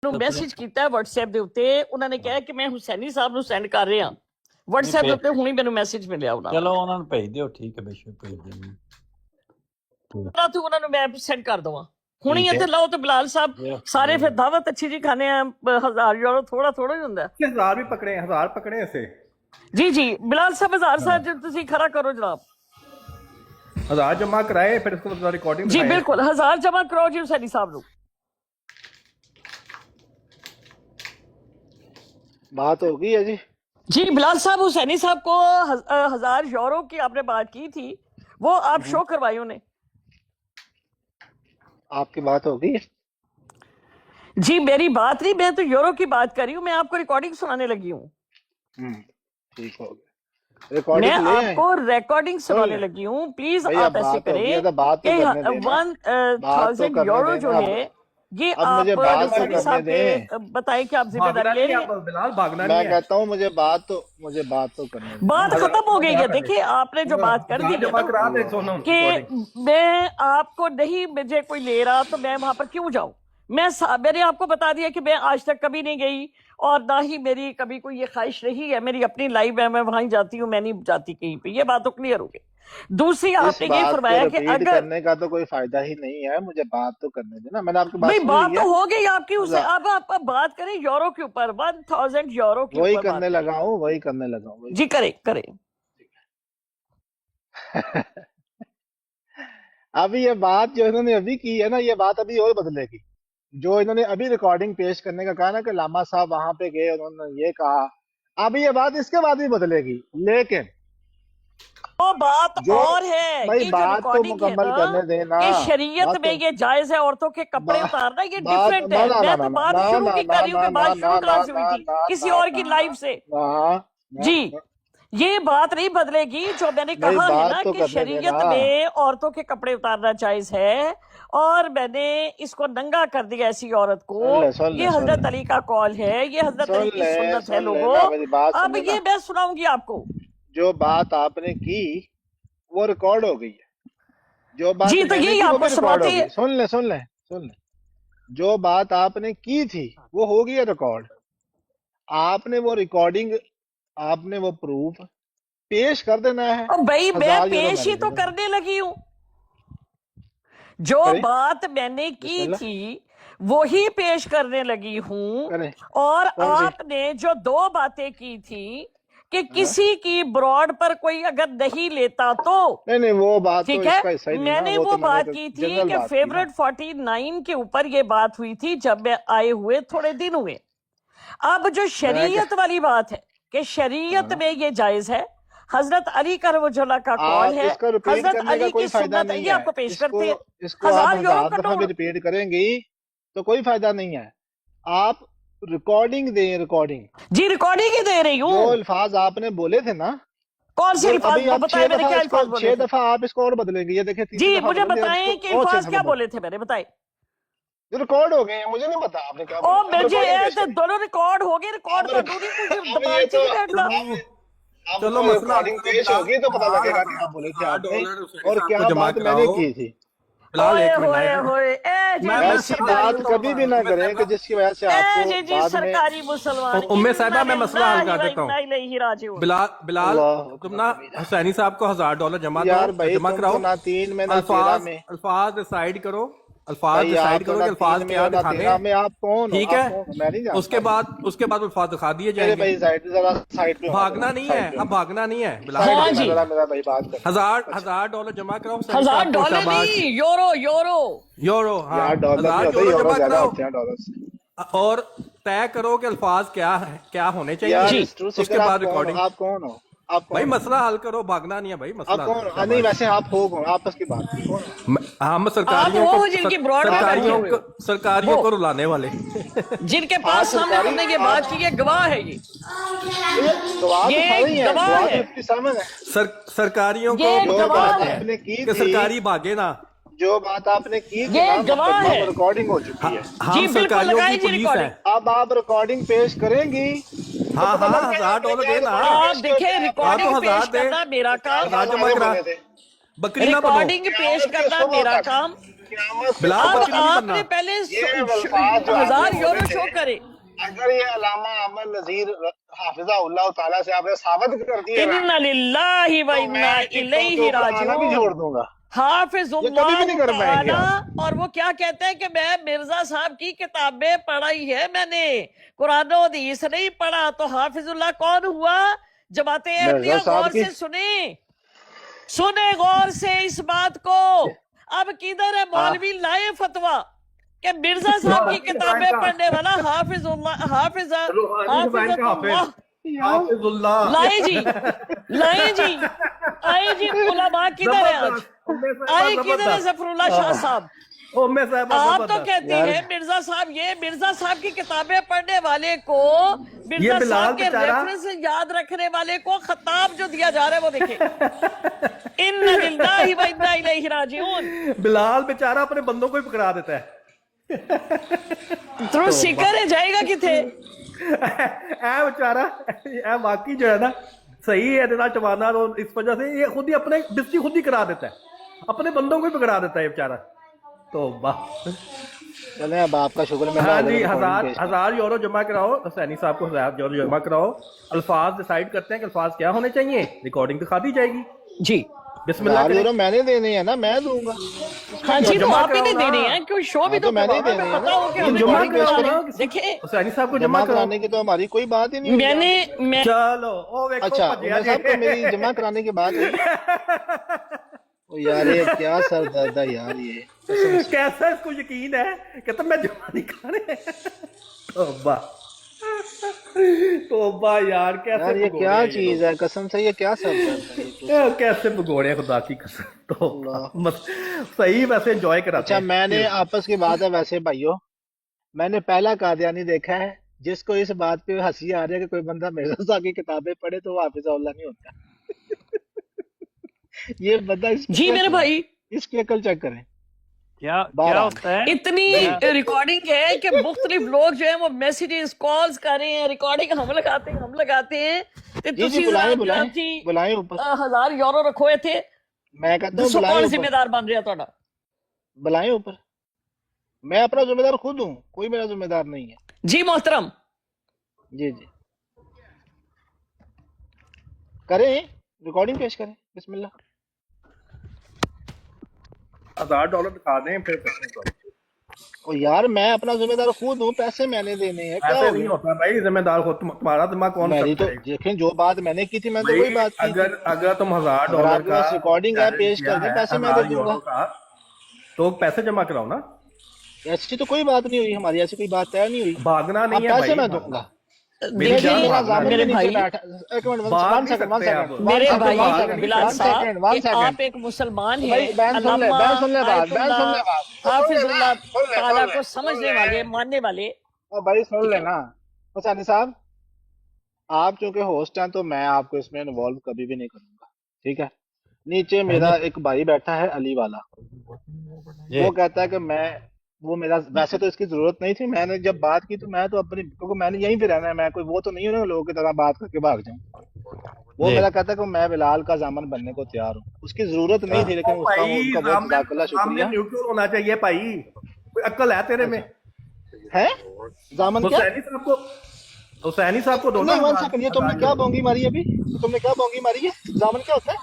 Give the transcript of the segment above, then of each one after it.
ਮੈਨੂੰ ਮੈਸੇਜ ਕੀਤਾ WhatsApp ਦੇ ਉੱਤੇ, ਉਹਨਾਂ ਨੇ ਕਿਹਾ ਕਿ ਮੈਂ ਹੁਸੈਨੀ ਸਾਹਿਬ ਨੂੰ ਸੈਂਡ ਕਰ ਰਿਹਾ WhatsApp ਦੇ ਉੱਤੇ, ਹੁਣੀ ਮੈਨੂੰ ਮੈਸੇਜ ਮਿਲਿਆ ਉਹਨਾਂ ਦਾ। ਚਲੋ ਉਹਨਾਂ ਨੂੰ ਭੇਜ ਦਿਓ, ਠੀਕ ਹੈ, ਬੇਸ਼ੱਕ ਭੇਜ ਦਿਓ। ਤੂੰ ਉਹਨਾਂ ਨੂੰ ਮੈਂ ਸੈਂਡ ਕਰ ਦਵਾਂ ਹੁਣੀ ਇੱਥੇ ਲਾਓ ਤੇ ਬਿਲਾਲ ਸਾਹਿਬ ਸਾਰੇ ਫਿਰ ਦਾਵਤ ਅੱਛੀ ਜੀ ਖਾਣੇ ਆ। 1000 ਯੂਰੋ ਥੋੜਾ ਥੋੜਾ ਹੀ ਹੁੰਦਾ। 1000 ਵੀ ਪਕੜੇ, 1000 ਪਕੜੇ ਅਸੀਂ। ਜੀ ਜੀ ਬਿਲਾਲ ਸਾਹਿਬ 1000 ਸਾਹਿਬ ਤੁਸੀਂ ਖਰਾ ਕਰੋ ਜਨਾਬ। 1000 ਜਮਾ कराए, फिर उसको बाद रिकॉर्डिंग जी बिल्कुल 1000 जमा कराओ जी हुसैनी साहब को। बात होगी है जी। जी बिलाल साहब हुसैनी साहब को 1000 यूरो की आपने बात की थी, वो आप शो करवाई उन्हें। आपकी बात होगी? जी मेरी बात नहीं, मैं तो यूरो की बात कर रही हूँ, मैं आपको रिकॉर्डिंग सुनाने लगी हूँ। ठीक हो गया, मैं आपको रिकॉर्डिंग सुनाने लगी हूँ। प्लीज आप ऐसे करें कि 1000 यूरो जो है ये आप साहब के बताएं कि आप जिम्मेदारी ले रहे हैं। बिलाल भागना मैं कहता हूँ मुझे बात तो करने दो। बात खत्म हो गई है। देखिए आपने जो बात कर दी है कि मैं आपको नहीं, मुझे कोई ले रहा तो मैं वहां पर क्यों जाऊं। मैंने आपको बता दिया कि मैं आज तक कभी नहीं गई और ना ही मेरी कभी कोई ये ख्वाहिश रही है। मेरी अपनी लाइफ है, मैं वहां ही जाती हूँ, मैं नहीं जाती कहीं पे। ये बात तो क्लियर हो गई। दूसरी आपने ये फरमाया कि अगर करने का तो कोई फायदा ही नहीं है, मुझे बात तो करने देना। मैंने आपकी बात बात तो हो गई आपकी उससे। अब आप बात करें यूरो के ऊपर, 1000 यूरो के वही ऊपर करने लगा हूँ। जी करें करें। अभी ये बात जो इन्होंने अभी की है ना, ये बात अभी और बदलेगी। जो इन्होंने अभी रिकॉर्डिंग पेश करने का कहा ना कि लामा साहब वहां पे गए, उन्होंने ये कहा, अभी ये बात इसके बाद भी बदलेगी। लेकिन वो बात और है, भाई ये बात तो मुकम्मल करने देना। कि शरीयत में ये जायज है औरतों के कपड़े उतारना, ये डिफरेंट है। मैं तो बात शुरू की कर रही हूँ कि बात शुरू कहाँ से हुई थी, किसी और की लाइफ से। जी ये बात नहीं बदलेगी। जो मैंने कहा है ना कि शरीयत में औरतों के कपड़े उतारना जायज है और मैंने इसको नंगा कर दिया ऐसी औरत को। ये हजरत अली का कॉल है, ये हजरत अली की सुन्नत है लोगों। अब ये मैं सुनाऊंगी आपको। जो बात आपने की वो रिकॉर्ड हो गई है। जो बात जी तो यही आपको सुनाती है। सुन ले। जो बात आपने की थी वो हो गई है रिकॉर्ड। आपने वो रिकॉर्डिंग, आपने वो प्रूफ पेश कर देना है। और भाई मैं पेश ही तो करने लगी हूँ। जो बात मैंने की थी वही पेश करने लगी हूँ। और आपने जो 2 बातें की थी कि किसी की ब्रॉड पर कोई अगर नहीं लेता तो नहीं वो बात ठीक तो है। सही मैंने वो बात की थी कि फेवरेट 49 के ऊपर ये बात हुई थी जब मैं आए हुए थोड़े दिन हुए। अब जो शरीयत वाली बात है कि शरीयत में ये जायज है, हजरत अली करवजुल्लाह का कॉल है, हजरत अली की सुन्नत है, ये आपको पेश करते हैं। 1000 यूरो रिपीट करेंगी तो कोई फायदा नहीं है। आप रिकॉर्डिंग दें, रिकॉर्डिंग जी रिकॉर्डिंग ही दे रही हूँ। जो अल्फाज आपने बोले थे ना, कौन से अल्फाज बताए मैंने, क्या अल्फाज बोले? 6 दफा आप इसको और बदलेंगे। ये देखिए जी मुझे बताएं कि अल्फाज क्या बोले थे मैंने, बताए। जो रिकॉर्ड हो गए मुझे नहीं पता आपने क्या ओ मुझे दोनों रिकॉर्ड हो गए। रिकॉर्ड कर दूंगी चलो रिकॉर्डिंग पेश होगी तो पता लगेगा क्या बोले थे आपने और क्या बात मैंने की थी। ऐसी बात कभी भी ना करें कि जिसकी वजह से आपको सरकारी मुसलमान। उम्मे साहिबा मैं मसला हल कर देता हूँ। बिलाल तुम ना हुसैनी साहब को $1000 जमा कराओ। अल्फाज डिसाइड करो, अल्फाज डिसाइड करो कि अल्फाज क्या दिखाने हैं, ठीक है। उसके बाद अल्फाज दिखा दिए जाएंगे। भागना नहीं है, अब भागना नहीं है। $1000 जमा कराओ। $1000 नहीं, यूरो हाँ, $1000 जमा कराओ और तय करो कि अल्फाज क्या होने चाहिए। उसके बाद रिकॉर्डिंग। आप कौन हो? भाई मसला हल करो, भागना नहीं है भाई। मसला नहीं वैसे आप हो कौन? आपस की बात। हम सरकारियों को रुलाने वाले जिनके पास हमने ये बात की है, गवाह है ये गवाह है। सरकारियों को सरकारी भागे ना। जो बात आपने की ये गवाह है, रिकॉर्डिंग हो चुकी है। हम सरकारियों की पुलिस है। अब आप रिकॉर्डिंग पेश करेंगी। हाँ $1000 देना। आप देखिए रिकॉर्डिंग पेश करना मेरा काम, बकरी ना रिकॉर्डिंग पेश करना मेरा काम। बिलाल अब बकरी नहीं आपने बनना। पहले ये अल्फाज जो 1000 आपने यूरो बोले शो थे, करे। अगर ये अल्लामा अहमद नजीर हाफिज़हुल्लाह ताला से आपने साबित कर दिए ना, इन्ना लिल्लाहि व तो इन्ना मैं टिकटों के इलैहि ऊपर आना भी राजिऊन। छोड़ दूंगा। ये कभी भी नहीं कर पाएंगे हाफिजुल्लाह आप। ताला। और वो क्या कहते हैं कि मैं मिर्जा साहब की किताबें पढ़ाई है मैंने, कुरान और हदीस नहीं पढ़ा। तो हाफिजुल्लाह कौन हुआ? जमाते मिर्जा अहमदिया। साहब गौर की से सुने गौर से इस बात को। अब किधर है मौलवी लाए फतवा कि मिर्जा साहब की किताबें पढ़ने वाला हाफिजुल्लाह हाफिजुल्लाह लाए जी, लाए जी, आए जी। उलमा किधर है आज? आए किधर है जफरुल्लाह शाह साहब? आप तो कहते हैं मिर्जा साहब, ये मिर्जा साहब की किताबें पढ़ने वाले को, मिर्जा बिलाल साहब के बेचारा- रेफरेंस याद रखने वाले को खताब जो दिया जा रहा है वो देखे। इन्ना लिल्लाहि व इन्ना इलैहि राजिऊन। बिलाल बेचारा अपने बंदों को ही पकड़ा देता है। तो सिकर है जाएगा किथे? ऐ बेचारा ऐ वाकई जो है ना सही है इतना टवाना, और इस वजह से ये खुद ही अपने डिस्ट्री खुद ही करा देता है, अपने बंदों को ही पकड़ा देता है ये बेचारा। तो वाह। चले अब आपका शुक्र। मैं हाँ जी, 1000 यूरो जमा कराओ, सैनी साहब को 1000 यूरो जमा कराओ। अल्फाज डिसाइड करते हैं कि अल्फाज क्या होने चाहिए, रिकॉर्डिंग दिखा दी जाएगी जी। बिस्मिल्लाह करें। यूरो मैंने देने हैं ना, मैं दूंगा। हाँ जी, तो जमा आप ही नहीं कराओ दे ना। रहे हैं क्यों? शो भी तो मैंने ही करवाना, देने हैं पता हो कि ना। हमें जमा बड़ी कराओ करानी ना। है। देखिए सैनी साहब को जमा जमा कराओ। कराने की तो हमारी कोई बात ही नहीं हुई। मैं चलो ओ देखो अच्छा, भजिया उमर साहब जी। तो मेरी जमा कराने की बात हुई। ओ यार ये क्या सरदर्द है यार ये। कैसा इसको यकीन है कहता मैं जमा नहीं कराने। तौबा तौबा यार, कैसे यार ये भगोड़े क्या हैं ये चीज है, कसम से ये क्या सरदर्द है ये तो। लोग। कैसे भगोड़े हैं, खुदा की कसम। तो सही वैसे एंजॉय कराते अच्छा, हैं। मैंने आपस की बात है वैसे भाइयों, मैंने पहला कादियानी देखा है जिसको इस बात पे हंसी आ रही है कि कोई बंदा मिर्जा साहब की किताबें पढ़े तो वो हाफिज़हुल्लाह नहीं होता। ये बंदा जी मेरे भाई, इसकी अकल चेक करें। क्या बारह। होता है? इतनी रिकॉर्डिंग है कि मुख्तलिफ लोग जो है वो मैसेजेस कॉल्स कर रहे हैं, रिकॉर्डिंग हम लगाते हैं ते जी तुसी बुलाएं जरा बुलाएं जी बुलाएं ऊपर। 1000 यूरो रखोए थे। मैं कहता हूँ दसो बुलाएं कौन ऊपर, जिम्मेदार बन रहा ਤੁਹਾਡਾ? बुलाएं ऊपर। मैं अपना जिम्मेदार खुद हूँ, कोई मेरा जिम्मेदार नहीं है। जी मोहतरम। जी जी करें, रिकॉर्डिंग पेश करें। बिस्मिल्लाह। $1000 दिखा दें फिर करते हैं। ओ यार मैं अपना जिम्मेदार खुद हूँ, पैसे मैंने देने हैं। क्या ऐसे हो नहीं गया? होता भाई, जिम्मेदार हो तुम्हारा दिमाग कौन मेरी तो करेगा? देखें, जो बात मैंने की थी मैं तो वही बात की। अगर तुम $1000 आपके पास रिकॉर्डिंग है, पेश कर दें, पैसे मैं दे दूंगा। तो पैसे जमा कराओ ना। ऐसी तो कोई बात नहीं हुई हमारी, ऐसी कोई बात तय नहीं हुई। भागना अब नहीं है पैसे भाई, मैं दूंगा। मेरी देखिए जान भागना जामिन मेरे के नीचे भाई, बैठा। एक मिनट, भाग वन नहीं सेकंड, सकते आप। मेरे आप भाई भाग नहीं बिलाल सकते। साहब, वन कि सेकंड। आप एक मुसलमान हैं, भाई बहन सुन ले, अल्लामा बहन सुन ले बात, बहन आयतुल्लाह सुन ले बात। हाफिजुल्लाह सुन ले, ताला सुन ले, को समझने वाले, मानने वाले। ओ भाई सुन लेना। हुसैनी साहब, आप चूंकि होस्ट हैं तो मैं आपको इसमें इन्वॉल्व कभी भी नहीं करूंगा, ठीक है? नीचे मेरा एक भाई बैठा है अली वाला, वो कहता है कि वो मेरा, वैसे तो इसकी जरूरत नहीं थी, मैंने जब बात की तो मैं तो अपनी, क्योंकि मैंने यहीं पे रहना है, मैं कोई वो तो नहीं हूँ ना लोगों की तरह बात करके भाग जाऊं। वो मेरा कहता है कि मैं बिलाल का जामन बनने को तैयार हूँ। उसकी जरूरत नहीं थी, लेकिन उसका उनका बहुत जज़ाकल्लाह शुक्रिया। न्यूट्रल होना चाहिए भाई, कोई अक्ल है तेरे में? है जामन क्या? हुसैनी साहब को दो ना। नहीं, वन सेकंड, ये तुमने क्या बोंगी मारी अभी? तुमने क्या बोंगी मारी है? जामन क्या होता है?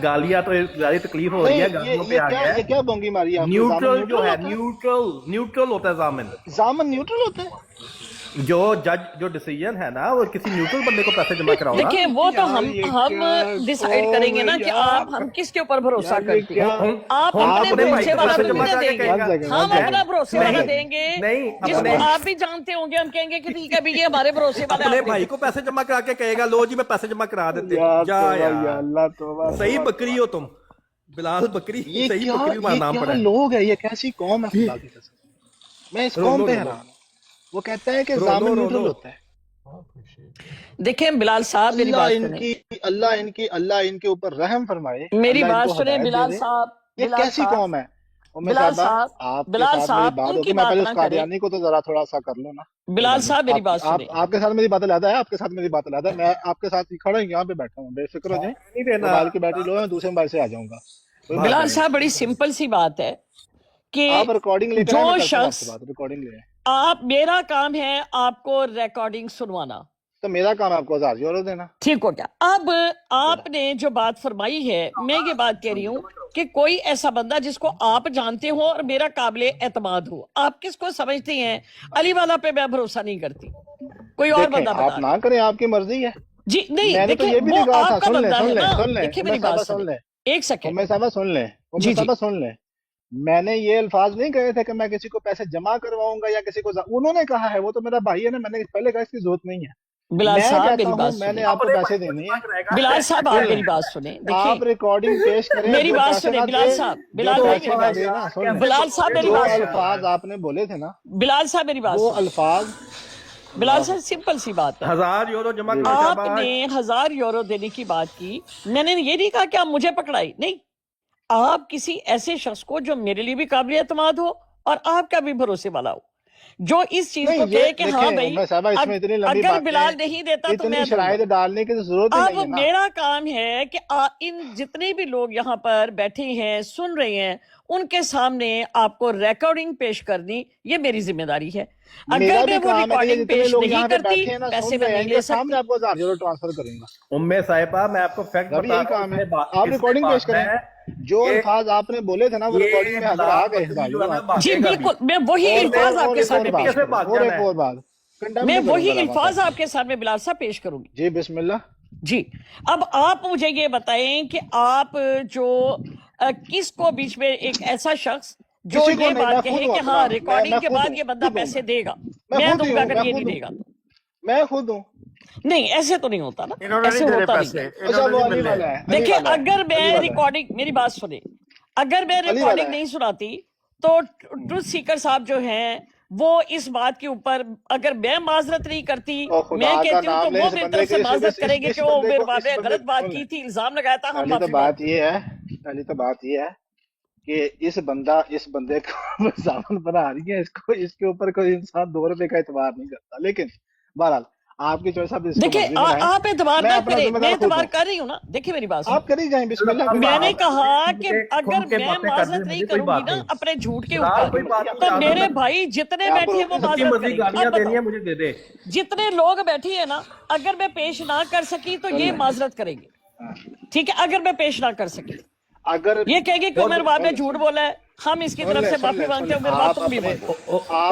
गालियां तो ज्यादा तकलीफ हो रही है, गालियों पे आ गया ये क्या बोंगी मारी है? न्यूट्रल जो है, न्यूट्रल होता है जामिन। जामन न्यूट्रल होता है? जो जज जो डिसीजन है ना, वो किसी न्यूट्रल बंदे को पैसे जमा कराओ ना। देखिए वो तो हम डिसाइड करेंगे ना कि हम किसके ऊपर भरोसा करते हैं। आप अपने भरोसे वाला दुनिया देंगे, हम अपना भरोसे वाला देंगे जिसको आप भी जानते होंगे। हम कहेंगे कि ठीक है भाई ये हमारे भरोसे वाला। अपने भाई को पैसे जमा करा के कहेगा लो जी मैं पैसे जमा करा देते। जा यार, अल्लाह तौबा। सही बकरी हो तुम, बिलाल बकरी। ये सही क्या, बकरी ये नाम क्या पड़ा है। लोग है, ये कैसी कौम है खुदा की कसम। मैं इस कौम पे हैरान हूं। वो कहता है कि जामिन न्यूट्रल होता है। देखें बिलाल साहब, मेरी बात सुने। अल्लाह इनके ऊपर रहम फरमाए। मेरी अल्लाह बात इनको सुने हिदायत बिलाल दे दे। साहब। ये कैसी कौम है? बिलाल साहब, आपके बिलाल साथ मेरी साहब, बात उनकी होगी। मैं बात पहले ना उस करें। कादियानी को तो जरा थोड़ा सा कर लो ना। बिलाल साहब मेरी बात सुने। आपके साथ मेरी बात अलग है, आपके साथ मेरी बात अलग है। मैं आपके साथ ही खड़ा यहाँ पे बैठा हूँ, बेफिक्र हो जाए। नहीं देना। मोबाइल की बैटरी लो है, दूसरे मोबाइल से आ जाऊंगा। बिलाल साहब बड़ी सिंपल सी बात है کہ آپ ریکارڈنگ لے کر جو آئیں، میں کرتا ہوں آپ شخص سے بات، ریکارڈنگ لے آئیں۔ آپ، میرا کام ہے آپ کو ریکارڈنگ سنوانا، تو میرا کام ہے آپ کو 1000 یورو دینا۔ ٹھیک ہو گیا؟ اب آپ نے جو بات فرمائی ہے، میں یہ بات کہہ رہی ہوں کہ کوئی ایسا بندہ جس کو آپ جانتے ہو اور میرا قابل اعتماد ہو، آپ کس کو سمجھتے ہیں؟ علی والا پہ میں بھروسہ نہیں کرتی، کوئی اور دیکھیں بندہ آپ بتا نہ دیں۔ کریں، آپ کی مرضی ہے، جی نہیں، میں نے تو دیکھیں یہ بھی وہ نہیں کہا تھا۔ آپ کا سن لیں بندہ سن ہے لیں نا، سن لیں، دیکھیں میں میری صاحبہ بات سن سنیں لیں، ایک سیکنڈ۔ میں صاحبہ سن لیں، جی جی، صاحبہ سن لیں۔ میں نے یہ الفاظ نہیں کہے تھے کہ میں کسی کو پیسے جمع کرواؤں گا یا کسی کو، انہوں نے کہا ہے، وہ تو میرا بھائی ہے نا، میں نے پہلے کہا اس کی ضرورت نہیں ہے۔ بلال میں صاحب کہتا میری بات ہوں میں نے سنیں، آپ کو پیسے دینے ہیں۔ بلال صاحب آپ سن لیں، میری بات سنیں، آپ دیکھیں ریکارڈنگ پیش کریں، میری جو بات پیسے سنیں نہ بلال دے، صاحب، جو بلال بھائی پیسے میری نہ بات دے نا، سنیں، سن لیں، بلال صاحب میری جو بات سنیں، الفاظ آپ نے بولے تھے نا، بلال صاحب میری بات وہ سنیں، الفاظ، بلال صاحب سمپل سی بات ہے، 1000 یورو جمع کرو آپ شاباش۔ نے 1000 یورو دینے کی بات کی، میں نے یہ نہیں کہا کہ آپ مجھے پکڑائی، نہیں، آپ کسی ایسے شخص کو جو میرے لیے بھی قابل اعتماد ہو اور آپ کا بھی بھروسے والا ہو، جو اس چیز نہیں کو یہ کہے کہ ہاں دیکھیں بھائی میں صاحبہ اس میں اتنی لمبی اگر باتیں، بلال نہیں دیتا تو اتنی میں دوں گا۔ شرائط ڈالنے کی ضرورت ہی اب نہیں ہے نا۔ میرا کام ہے کہ ان جتنے بھی لوگ یہاں پر بیٹھے ہیں سن رہے ہیں، ان کے سامنے آپ کو ریکارڈنگ پیش کرنی، یہ میری ذمہ داری ہے۔ میرا اگر بھی میں وہ کام ہے کہ یہ ریکارڈنگ جتنے پیش لوگ نہیں یہاں پہ کرتی، بیٹھے ہیں نا، پیسے سن میں رہے ہیں، نہیں ان لے کے سکتی۔ سامنے آپ کو 1000 یورو ٹرانسفر کروں گا۔ صاحبہ میں آپ کو فیکٹ ابھی بتا یہی رہا ہوں، کام ہے، اس میں آپ اس میں ریکارڈنگ پیش بات کریں، ہے جو کہ الفاظ آپ نے بولے تھے نا وہ ریکارڈنگ یہ میں حاضر آ بلال گئے، مچھلی 1000 جو ہے یورو نا آپ کے۔ جی بھاگے گا بھی، بالکل، میں وہی الفاظ آپ کے اور ایک سامنے اور پیش بات، کروں گی، بھاگ اور جانا ایک ہے۔ اور بات کنڈم میں نہیں کروں وہی گا لاما الفاظ صاحب۔ آپ کے سامنے بلال صاحب پیش کروں گی۔ جی بسم اللہ۔ جی اب آپ مجھے یہ بتائیں کہ آپ جو کس کو بیچ میں ایک ایسا شخص جو کسی کو یہ نہیں، میں بات خود کہے ہوں کہ اپنا، ہاں ریکارڈنگ میں کے خود بعد ہوں، یہ بندہ خود ہوں پیسے دے گا، میں میں خود ہی دوں گا ہوں، اگر میں یہ نہیں خود ہوں، دے گا تو؟ میں خود ہوں۔ نہیں ایسے تو نہیں ہوتا نا، انہوں نے ایسے نہیں دے رہے ہوتا نہیں پیسے، ہے۔ انہوں اچھا نے وہ نہیں علی ملے۔ والا ہے، علی دیکھیں والا ہے، اگر علی میں والا ہے، ریکارڈنگ، میری بات سنیں، اگر میں علی والا ریکارڈنگ ہے۔ نہیں سناتی تو ٹروتھ سیکر صاحب جو ہیں وہ اس بات کے اوپر، اگر میں معذرت نہیں کرتی، او خدا میں کا کہتی ہوں تو نام لے، وہ اس میری بندے طرف سے کے معذرت کریں گے اس کہ وہ بندے میرے کو، بارے اس میں بندے غلط بات سن لیں، کی تھی، الزام لگایا تھا، ہم پہلی تو معافی بات مانگتے ہیں۔ یہ ہے، پہلی تو بات یہ ہے کہ اس بندے کو زامن بنا رہی ہے، اس کے اوپر کوئی انسان 2 روپے کا اعتبار نہیں کرتا، لیکن بہرحال آپ کی چوائس، آپ اس کو دیکھیں مرضی بنائیں، آپ اعتبار میں نہ اپنا کریں، ذمہ میں دار خود اعتبار ہوں، کر رہی ہوں نا، دیکھیں میری بات سنیں، آپ کری جائیں، بسم اللہ کری میں جائیں نے آپ۔ کہا کہ مجھے کھل اگر کے میں باتیں کر دیں، معذرت نہیں مجھے کوئی کروں گی بات نا نہیں۔ اپنے جھوٹ کے بلال اوپر، کوئی بات نہیں، تو اجازت میرے ہے، بھائی جتنے میں آپ کو بیٹھے ہیں وہ روکنے سے جتنی معذرت مرضی کریں گے۔ گالیاں اب دینی بتاؤ، ہے مجھے دے دے۔ جتنے لوگ بیٹھے ہیں نا، اگر میں پیش نہ کر سکی تو سن یہ لیں، معذرت کریں گے، ہاں، ٹھیک ہے؟ اگر میں پیش نہ کر سکی اگر یہ کہیں گے کہ اور عمر باب سن نے لیں جھوٹ بولا ہے، ہم اس کی سن طرف لیں سے سن معافی لیں سن مانگتے لیں، ہیں، عمر باب آپ تم بھی اپنے مانگو،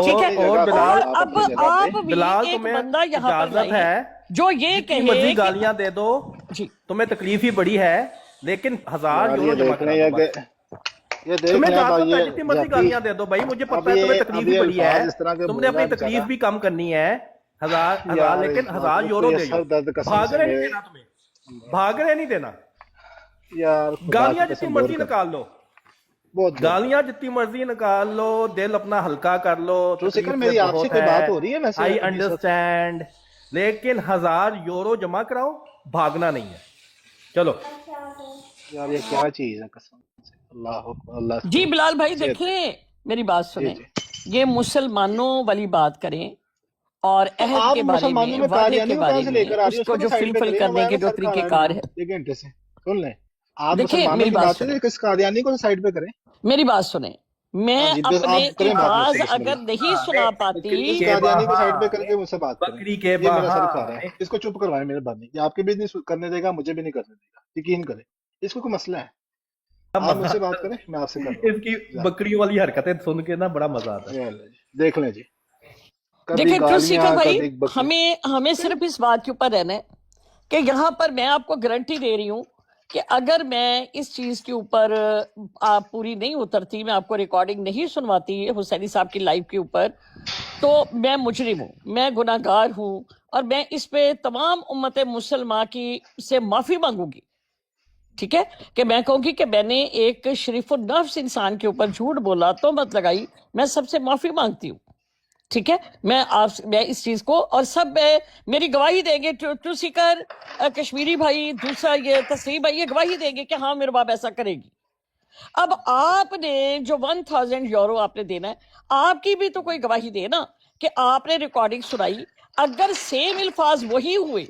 ٹھیک ہے؟ اپنی جگہ پہ، بلال آپ اب اپنی جگہ پہ، آپ بھی بلال ایک تمہیں بندہ یہاں پر اجازت لائیں ہے، جو یہ جتنی کہے مرضی کہ گالیاں دے دو، جی تمہیں تکلیف ہی بڑی ہے، لیکن 1000 یار یورو یہ جمع دیکھ کرا لیں دو کہ بس۔ یہ دیکھ تمہیں لیں اب اجازت ہے یہ جتنی مرضی ابھی گالیاں دے دو بھائی، مجھے اب پتہ ہے تمہیں اب تکلیف ہی یہ بڑی ہے، الفاظ اس طرح کے تم نے بول رہا اپنی ہے تکلیف بیچارہ، بھی کم کرنی ہے، ہزار یار لیکن اس بات 1000 میں تو یورو یہ دے سر جاؤ، درد قسم بھاگ سے رہے نہیں میرے، دینا تمہیں، بھاگ رہے نہیں دینا، یار خدا کی گالیاں جتنی قسم بور مرضی کر نکال لو، بہت بور کر۔ گالیاں جتنی مرضی نکال لو، دل اپنا ہلکا کر لو، ٹرو سیکر تکلیف میں میری آپ سے بہت کوئی بات ہے، ہو رہی ہے ویسے آئی ابھی اس وقت؟ انڈرسٹینڈ، لیکن 1000 یورو جمع کراؤ، بھاگنا نہیں ہے، چلو۔ یار یہ کیا چیز ہے قسم سے، اللہ اکبر، اللہ اس جی کو بلال بھائی صحت دے۔ دیکھیں میری بات جی سنیں، جی، یہ مسلمانوں والی بات کریں اور تو عہد آپ کے بارے مسلمانوں میں، میں وعدے کے قادیانی کو کہاں بارے سے لے میں، کر آ رہی اس ہے؟ اس کو کو تو جو سائڈ پہ فلفل کریں نا، کرنے میں کے نے جو سر کھا طریقہ رہا ہے کار میرا ہے۔ 1 گھنٹے سے، سن لیں، آپ دیکھیں مسلمانوں میری کی بات بات سنیں، ہے، کس قادیانی کو سائڈ پہ کریں؟ میری بات سنیں، میں ہاں جی بس اپنے آپ کریں بات مجھ الفاظ سے، بسم اگر اللہ، نہیں سنا پاتی، بکری اس کے قادیانی کو سائڈ پہ کر بہانے، کے مجھ سے بات کریں، بکری کے یہ میرا سر کھا رہا بہانے، ہے، اس کو چپ کروائیں میرے بات نہیں، یہ آپ کے بھی نہیں کرنے دے گا، مجھے بھی نہیں کرنے دے گا، یقین کریں، اس کو کوئی مسئلہ ہے، آپ مجھ سے بات کریں، میں آپ سے کر رہا ہوں، اس کی جا، بکریوں والی حرکتیں سن کے نا بڑا مزہ آتا ہے۔ یہ لیں جی، دیکھ لیں جی، کبھی دیکھیں ٹروتھ گالیاں سیکر بھائی، کبھی بکری۔ ہمیں صرف اس بات کے اوپر رہنا ہے کہ یہاں پر میں آپ کو گارنٹی دے رہی ہوں کہ اگر میں اس چیز کے اوپر آپ پوری نہیں اترتی، میں آپ کو ریکارڈنگ نہیں سنواتی حسینی صاحب کی لائیو کے اوپر، تو میں مجرم ہوں، میں گناہ گار ہوں، اور میں اس پہ تمام امت مسلمہ کی سے معافی مانگوں گی، ٹھیک ہے؟ کہ میں کہوں گی کہ میں نے ایک شریف النفس انسان کے اوپر جھوٹ بولا، تہمت لگائی، میں سب سے معافی مانگتی ہوں، ٹھیک ہے؟ میں اس چیز کو، اور سب میری گواہی دیں گے، ٹرو سیکر کشمیری بھائی، دوسرا یہ تسلیم بھائی، یہ گواہی دیں گے کہ ہاں میرے باپ ایسا کرے گی۔ اب آپ نے جو 1000 یورو آپ نے دینا ہے، آپ کی بھی تو کوئی گواہی دے نا کہ آپ نے ریکارڈنگ سنائی، اگر سیم الفاظ وہی ہوئے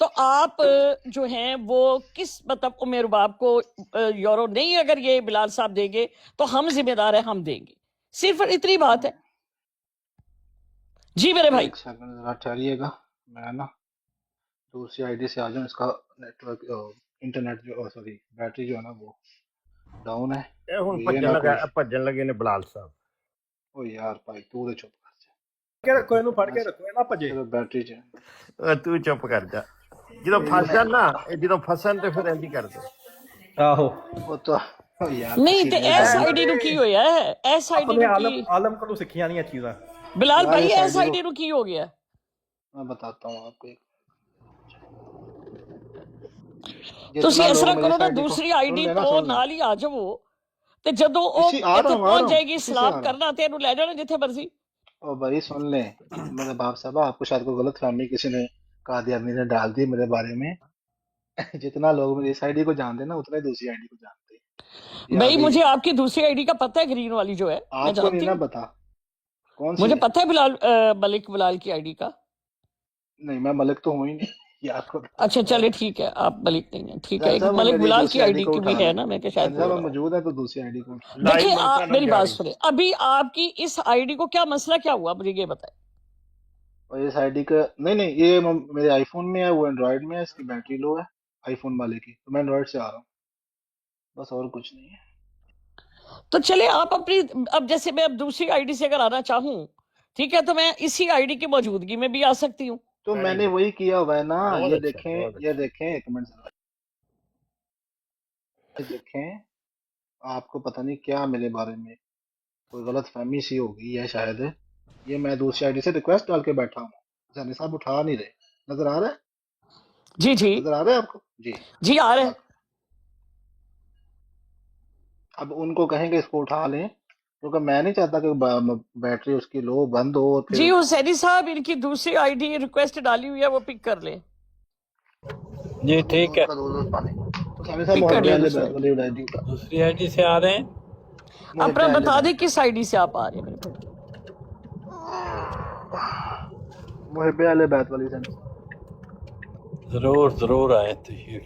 تو آپ جو ہیں وہ کس مطلب عمر باپ کو یورو نہیں، اگر یہ بلال صاحب دیں گے تو ہم ذمہ دار ہیں، ہم دیں گے، صرف اتنی بات ہے. جی میرے بھائی. ایک سیکنڈ ذرا ٹھہریے گا، میں نا دوسری آئی ڈی سے آ جاؤں. اس کا نیٹ ورک انٹرنیٹ جو سوری بیٹری جو ہے نا وہ ڈاؤن ہے. ਇਹ ਹੁਣ ਭੱਜਣ ਲੱਗੇ ਨੇ ਬਲਾਲ ਸਾਹਿਬ. او یار بھائی تو دے چپ کر جا. ਕਿ ਰੱਖੋ ਇਹਨੂੰ ਫੜ ਕੇ ਰੱਖੋ, ਇਹ ਨਾ ਭੱਜੇ. چلو بیٹری چ ਤੂੰ ਚੁੱਪ ਕਰ ਜਾ. ਜਦੋਂ ਫਸ ਜਾਣ ਨਾ, ਇਹ ਜਦੋਂ ਫਸਣ ਤੇ ਫਿਰ ਇੰਝ ਹੀ ਕਰਦੇ. ਆਹੋ وہ تو یار نہیں تے ایس آئی ڈی نو کی ہویا ہے؟ ایس آئی ڈی ਆਪਣੇ نو کی ਆਲਮ ਕੋਲੋਂ ਸਿੱਖੀਆਂ ਨਹੀਂ ਚੀਜ਼ਾਂ. بلال یار بھائی اس ایس آئی ID ڈی نو کی ہو گیا؟ میں بتاتا ہوں آپ کو. تسی اس طرح کرو نا دوسری آئی ڈی تو نال ہی آ جاؤ تے جدوں او ایتھے پہنچ جائے گی سلام کرنا تے اینو لے جانا جتھے مرضی. او بھائی سن لیں میرے باپ صاحب، آپ کو شاید کوئی غلط فہمی کسی نے قادیانی نے ڈال دی میرے بارے میں. جتنا لوگ میری اس آئی ڈی کو جانتے ہیں نا اتنا ہی دوسری آئی ڈی کو جانتے ہیں. بھائی مجھے آپ کی دوسری آئی ڈی کا پتہ ہے، گرین والی جو ہے میں آپ کو نہیں جانتی نا ہوں. پتا کون سی مجھے ہے؟ پتہ ہے بلال ملک بلال کی آئی ڈی کا. نہیں میں ملک تو ہوں ہی نہیں. یار کو اچھا چلے ٹھیک ہے، آپ ملک نہیں ہیں، ٹھیک ہے. ایک ملک بلال کی آئی ڈی کی بھی ہے نا، میں کہ شاید جب موجود ہے تو دوسری آئی ڈی کو. دیکھیں آپ میری بات سنیں. ابھی آپ کی اس آئی ڈی کو کیا مسئلہ کیا ہوا مجھے یہ بتائیں. اور اس آئی ڈی کا نہیں یہ میرے آئی فون میں ہے، وہ اینڈرائڈ میں ہے. اس کی بیٹری لو ہے آئی فون والے کی، تو میں اینڈرائڈ سے آ رہا ہوں بس، اور کچھ نہیں ہے. تو چلے آپ اپنی اب جیسے میں اب دوسری آئی ڈی سے اگر آنا چاہوں ٹھیک ہے تو میں اسی آئی ڈی کی موجودگی میں بھی آ سکتی ہوں. تو میں نے وہی کیا ہوا ہے نا. یہ دیکھیں ایک منٹ دیکھیں، آپ کو پتہ نہیں کیا میرے بارے میں کوئی غلط فہمی سی ہوگی ہے شاید. یہ میں دوسری آئی ڈی سے ریکویسٹ ڈال کے بیٹھا ہوں. جانی صاحب اٹھا نہیں رہے. نظر آ رہا ہے؟ جی جی نظر آ رہا ہے آپ کو؟ جی جی آ رہے ہیں. اب ان کو کہیں گے اس کو اٹھا لیں، کیونکہ میں نہیں چاہتا کہ بیٹری اس کی لو بند ہو. جی حسینی صاحب ان کی دوسری آئی ڈی ریکویسٹ ڈالی ہوئی ہے، وہ پک کر لیں. جی ٹھیک ہے، دوسری آئی ڈی سے آ رہے ہیں. اپنا بتا دیں کس آئی ڈی سے آپ آ رہے ہیں میرے بھائی. محب اہل بیت والی سے. ضرور آئے تشریف.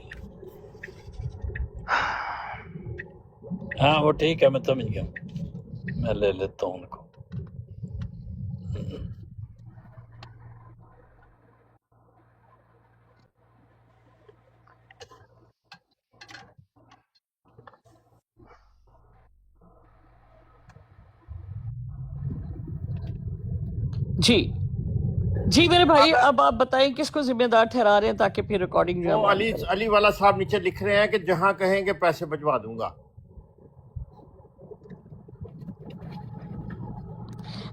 ہاں وہ ٹھیک ہے، میں سمجھ گیا، میں لے لیتا ہوں ان کو. جی جی میرے بھائی اب آپ بتائیں کس کو ذمہ دار ٹھہرا رہے ہیں تاکہ پھر ریکارڈنگ جو ہے علی والا صاحب نیچے لکھ رہے ہیں کہ جہاں کہیں گے پیسے بھجوا دوں گا.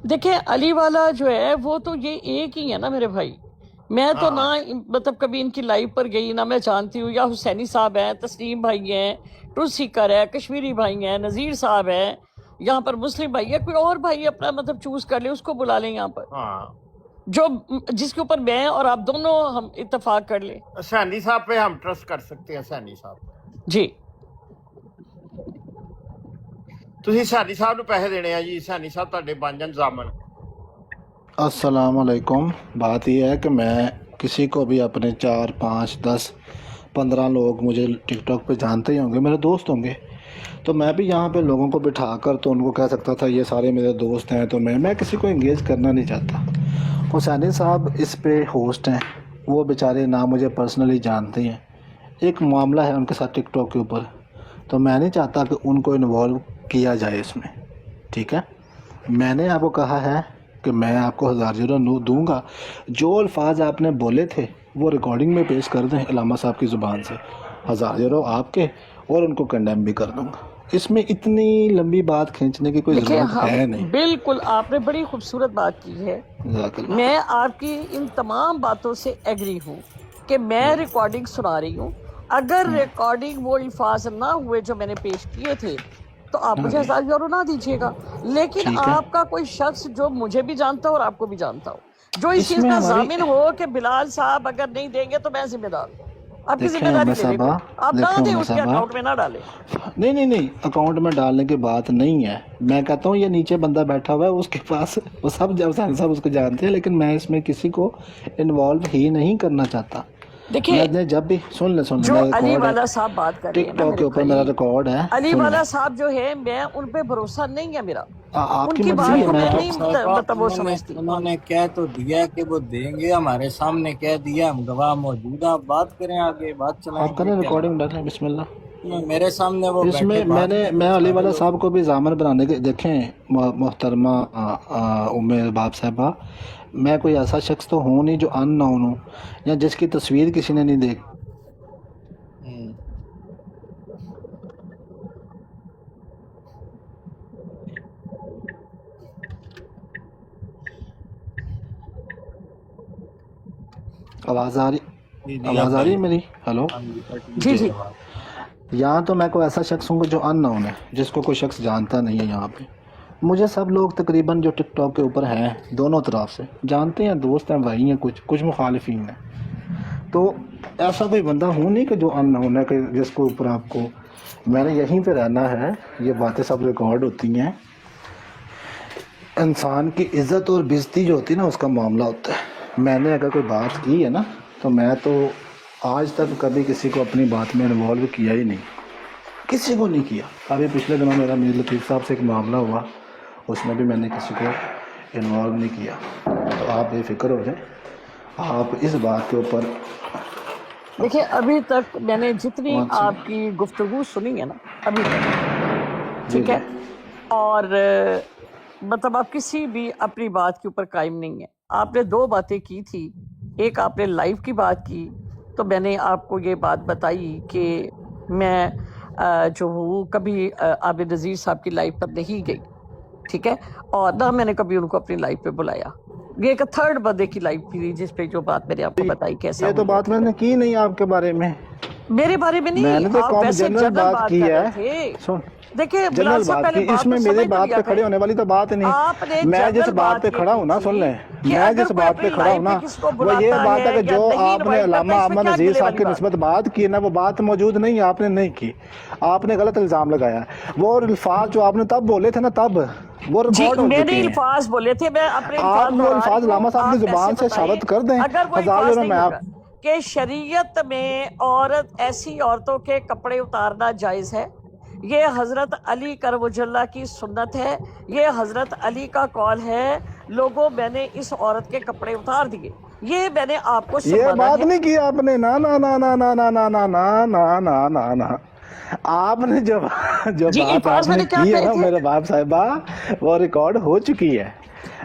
دیکھیں علی والا جو ہے وہ تو یہ ایک ہی ہے نا میرے بھائی. میں تو نہ مطلب کبھی ان کی لائیو پر گئی نہ میں جانتی ہوں. یا حسینی صاحب ہیں، تسلیم بھائی ہیں، ٹروتھ سیکر ہے، کشمیری بھائی ہیں، نذیر صاحب ہیں، یہاں پر مسلم بھائی ہے. کوئی اور بھائی اپنا مطلب چوز کر لیں، اس کو بلا لیں یہاں پر جو جس کے اوپر میں اور آپ دونوں ہم اتفاق کر لیں. سینی صاحب پہ ہم ٹرسٹ کر سکتے ہیں. سینی صاحب جی تسی سینی صاحب نو پیسے دینے ہیں جی. سینی صاحب تہاڈے بن جان ضامن. السلام علیکم. بات یہ ہے کہ میں کسی کو بھی اپنے 4 5 10 15 لوگ مجھے ٹک ٹاک پہ جانتے ہی ہوں گے، میرے دوست ہوں گے، تو میں بھی یہاں پہ لوگوں کو بٹھا کر تو ان کو کہہ سکتا تھا یہ سارے میرے دوست ہیں. تو میں کسی کو انگیج کرنا نہیں چاہتا. حسینی صاحب اس پہ ہوسٹ ہیں، وہ بیچارے نہ مجھے پرسنلی جانتے ہیں. ایک معاملہ ہے ان کے ساتھ ٹک ٹاک کے اوپر، تو میں نہیں چاہتا کہ ان کو انوالو کیا جائے اس میں. ٹھیک ہے، میں نے آپ کو کہا ہے کہ میں آپ کو 1000 یورو دوں گا. جو الفاظ آپ نے بولے تھے وہ ریکارڈنگ میں پیش کر دیں علامہ صاحب کی زبان سے. 1000 یورو آپ کے، اور ان کو کنڈیم بھی کر دوں گا. اس میں اتنی لمبی بات کھینچنے کی کوئی ضرورت ہے نہیں. بالکل آپ نے بڑی خوبصورت بات کی ہے. میں آپ کی ان تمام باتوں سے ایگری ہوں کہ میں ریکارڈنگ سنا رہی ہوں. اگر ریکارڈنگ وہ الفاظ نہ ہوئے جو میں نے پیش کیے تھے تو آپ مجھے 1000 یورو نہ دیجیے گا. لیکن آپ کا کوئی شخص جو مجھے بھی جانتا ہو اور آپ کو بھی جانتا ہو، جو اس چیز کا ضامن ہو کہ بلال صاحب اگر نہیں دیں گے تو میں ذمہ دار ہوں. آپ کی ذمہ داری لے لیں، آپ نہ دیں، اس کے اکاؤنٹ میں نہ ڈالیں. نہیں اکاؤنٹ میں ڈالنے کی بات نہیں ہے. میں کہتا ہوں یہ نیچے بندہ بیٹھا ہوا ہے، اس کے پاس وہ سب اس کو جانتے ہیں، لیکن میں اس میں کسی کو انوالو ہی نہیں کرنا چاہتا. देखिए जब भी सुन ले जो अली वाला साहब बात कर रहे हैं टिकटॉक के ऊपर मेरा रिकॉर्ड है, अली वाला साहब जो है, मैं उन पे भरोसा नहीं है मेरा, आपकी उनकी बात मर्जी है। को मैं मैं नहीं मतलब वो समझती। उन्होंने कह तो दिया कि वो देंगे, हमारे सामने कह दिया, हम गवाह मौजूद हैं। आप बात करें, आगे बात आप करें, चलाएं। रिकॉर्डिंग डालें, बिस्मिल्लाह। मेरे सामने वो इसमें बैठे बात मैं अली वाला साहब को भी जामन बनाने के देखें मोहतरमा उम्मे बाप साहबा, मैं कोई ऐसा शख्स तो हूँ नहीं जो अननोन हूँ या जिसकी तस्वीर किसी ने नहीं देख। आवाज आ रही है मेरी? हेलो जी जी। यहाँ तो मैं कोई ऐसा शख्स हूँ जो अननोन है, जिसको कोई शख्स जानता नहीं है। यहाँ पे मुझे सब लोग तकरीबन जो टिकटॉक के ऊपर हैं दोनों तरफ से जानते हैं, दोस्त हैं, भाई हैं, कुछ मुखालिफिन हैं। तो ऐसा कोई बंदा हूँ नहीं कि जो अननोन है, कि जिसको ऊपर आपको, मैंने यहीं पे रहना है, ये बातें सब रिकॉर्ड होती हैं। इंसान की इज़्ज़त और बेइज्जती जो होती है ना, उसका मामला होता है। मैंने अगर कोई बात की है ना, तो मैं तो आज तक कभी किसी को अपनी बात में इन्वॉल्व किया ही नहीं, किसी को नहीं किया। अभी पिछले दिनों मेरा मीर लतीफ़ साहब से एक मामला हुआ, उसमें भी मैंने किसी को इन्वॉल्व नहीं किया। तो आप बेफिक्र हो जाए, आप इस बात के ऊपर। देखिए अभी तक मैंने जितनी आपकी गुफ्तगू सुनी है ना अभी तक, ठीक है, और मतलब आप किसी भी अपनी बात के ऊपर कायम नहीं है। आपने दो बातें की थी, एक आपने लाइव की बात की, तो मैंने आपको ये बात बताई कि मैं जो हूँ कभी आबिद नज़ीर साहब की लाइव पर नहीं गई, ठीक है, और ना मैंने कभी उनको अपनी लाइव पे बुलाया। ये एक थर्ड बंदे की लाइव थी जिस पे जो बात मैंने आपको बताई कैसा ये तो बात मैंने की नहीं आपके बारे में, मेरे बारे में नहीं, मैंने तो आप वैसे जनरल बात की कर है। रहे थे। सुन, देखिए जनरल बात की, इसमें मेरे बात पे खड़े होने वाली तो बात नहीं। मैं जिस बात पे खड़ा हूँ ना, सुन ले, मैं जिस बात पे खड़ा हूँ ना, वो ये बात है कि जो आपने अल्लामा अहमद नज़ीर साहब की निस्बत बात की ना, वो बात मौजूद नहीं है, आपने नहीं की, आपने गलत इल्ज़ाम लगाया। वो अल्फाज जो आपने तब बोले थे ना, तब वो रिकॉर्ड हो चुके हैं। अल्फाज बोले थे, मैं अपने आप वो अल्फाज अल्लामा साहब की जुबान से साबित कर दें। हज़ारों में आप कि शरीयत में औरत ऐसी औरतों के कपड़े उतारना जायज़ है, ये हज़रत अली करवजुल्लाह की सुन्नत है, ये हज़रत अली का कौल है। लोगों, मैंने इस औरत के कपड़े उतार दिए, ये मैंने आपको ये बात नहीं की आपने, ना ना ना ना ना ना ना ना ना ना ना ना ना आपने जो बात आपने की है ना मेरे बाप साहिबा, वो रिकॉर्ड हो चुकी है।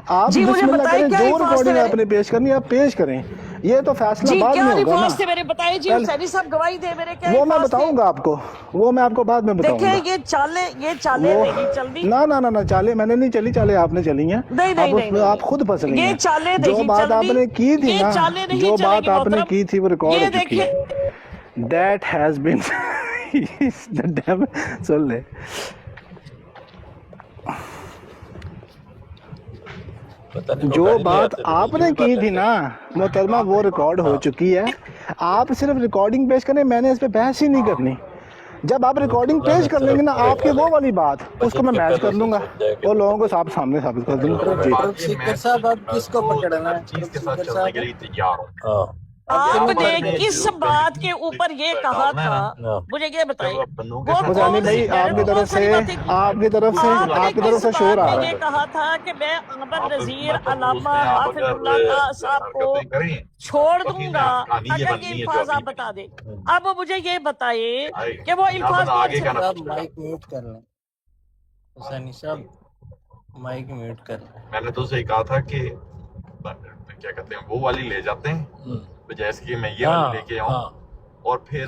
आप बिस्मिल्लाह करें, जो रिकॉर्डिंग आपने पेश करनी है आप पेश करें, ये तो फैसला बाद में होगा ना। मेरे बताइए जी, हुसैनी साहब गवाही दे मेरे, क्या वो मैं बताऊंगा आपको, वो मैं आपको बाद में बताऊंगा। देखिए ये चाले नहीं चल रही, ना ना ना ना चाले मैंने नहीं चली, चाले आपने चली हैं। नहीं, आप खुद फंस गई हैं। चाले जो बात आपने की थी ना, जो बात आपने की थी वो रिकॉर्ड हो चुकी है। That has been सुन ले, जो बात आपने की थी ना मोहतरमा, वो रिकॉर्ड हो चुकी है। आप सिर्फ रिकॉर्डिंग पेश करें, मैंने इस पे बहस ही नहीं करनी। जब आप रिकॉर्डिंग पेश कर लेंगे ना आपकी वो वाली बात, उसको मैं मैच कर दूंगा और लोगों को सामने साबित कर दूंगा। स्पीकर साहब, आप किसको पकड़ना है? चीज के साथ चलने के लिए तैयार हूँ। आपने किस बात के ऊपर ये कहा था, मुझे ये बताइए। मुजानी भाई आपकी तरफ से शोर आ रहा है। ये कहा था कि मैं अहमद नज़ीर अल्लामा हाफिजुल्लाह साहब को छोड़ दूंगा अगर ये अल्फाज आप बता दें। अब मुझे ये बताइए कि वो अल्फाज माइक म्यूट कर लें, हुसैनी साहब माइक म्यूट कर लें। मैंने तो उसे कहा था कि क्या कहते हैं वो वाली ले जाते हैं बजाय इसके मैं ये वाली लेके आऊं और फिर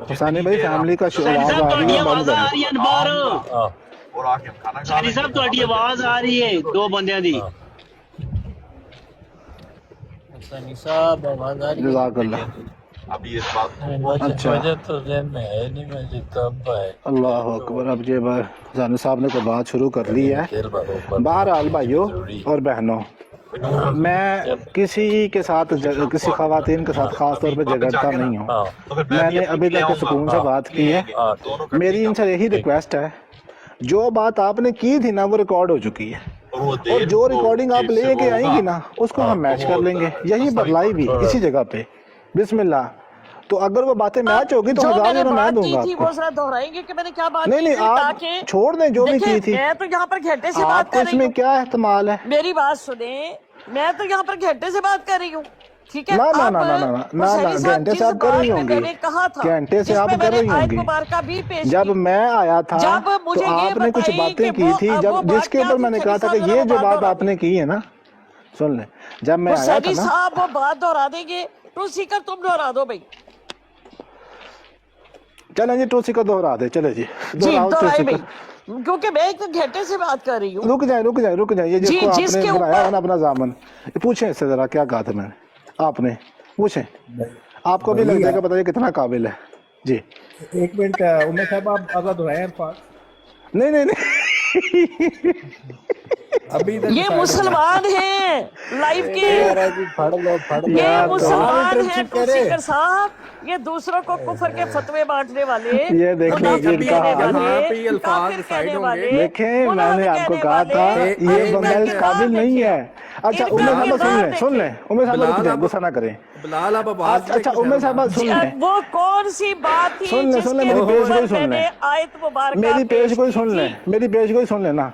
हुसैनी भाई फैमिली का शो आवाज आ रही है बाहर और आके खाना खा सारी साहब ਤੁਹਾਡੀ आवाज आ रही है दो बंदियां दी। हुसैनी साहब आवाज आ रही है? जज़ाकल्लाह। अभी इस बात अच्छा मुझे तो ध्यान में है नहीं, मुझे कब है। अल्लाह अकबर। अब ये जानी साहब ने कोई बात शुरू कर ली है। बहरहाल भाइयों और बहनों, मैं किसी के साथ किसी खवातीन के साथ खास तौर पे झगड़ता नहीं हूँ। मैंने अभी तक सुकून से बात की है। मेरी इनसे यही रिक्वेस्ट है, जो बात आपने की थी ना वो रिकॉर्ड हो चुकी है, और जो रिकॉर्डिंग आप लेके आएंगी ना उसको हम मैच कर लेंगे, यही पर लाइव भी इसी जगह पे। बिस्मिल्लाह। तो अगर वो बातें मैच होगी तो जो 1000 मैंने यूरो मैं बात की दूंगा थी आपको। वो जरा दोहराएंगे कि मैंने क्या बात नहीं की नहीं थी, आप ताकि छोड़ दें जो भी की देखिए थी। मैं तो यहाँ पर घंटे से बात आपको कर रही इसमें हूँ, क्या एहतमाल है? मेरी बात सुने, मैं तो यहाँ पर घंटे से बात कर रही हूँ, ठीक है। ना ना अब ना ना ना ना हुसैनी ना साहब घंटे से जिस आप कर रही बात में होंगी, मैंने कहा था, घंटे से आप जिसमें कर मैंने रही आयत होंगी। मुबारका भी पेश जब की, मैं आया था जब मुझे तो ये आपने कुछ बताई बातें कि की वो थी, वो जब बात जिसके क्या ऊपर थी, मैंने कहा था हुसैनी कि साहब ये जरा जो वो बात दोहरा आपने की है ना, सुन ले, जब मैं आया था हुसैनी ना, साहब वो बात दोहरा देंगे, टू सीकर तुम दोहरा दो भाई। चले जी टू सीकर दोहरा दे, चले जी जी दोहराओ टू दोहराए भाई, सीकर। क्योंकि मैं एक घंटे से बात कर रही हूँ। रुक जाए रुक जाए रुक जाए, ये जी, जिसको आपने जिसके बनाया है ऊपर ना अपना जामन, पूछे इससे जरा क्या कहा था मैंने, आपने पूछे, आपको भी लग जाएगा पता है कितना काबिल है जी। एक मिनट उमर साहब, आप आज़ाद दोहराएं अल्फाज। नहीं नहीं नहीं अभी ये मुसलमान हैं लाइव के, ये यार मुसलमान हैं टू सीकर साहब, ये दूसरों को कुफर के फतवे बांटने वाले, ये देखिए मुनाफिक जी इनका कहने हाल। वाले, यहाँ पे ये अल्फाज काफिर डिसाइड कहने होंगे। वाले, देखें मुनाफिक मैंने आपको कहने कहा वाले, था ये इनका बंदा इस किरदार काबिल नहीं देखिए। है। अच्छा इनका उमर साहब किरदार सुन ले उमर साहब रुक जाए, गुस्सा ना करें। बिलाल आप आवाज अच्छा उमर साहब सुन ले, वो कौन सी बात थी सुन ले, जिसके मेरी पेश ऊपर गोई सुन ले, मैंने आयत मुबारका मेरी पेश गोई की सुन ले, थी? मेरी पेश गोई सुन लेना।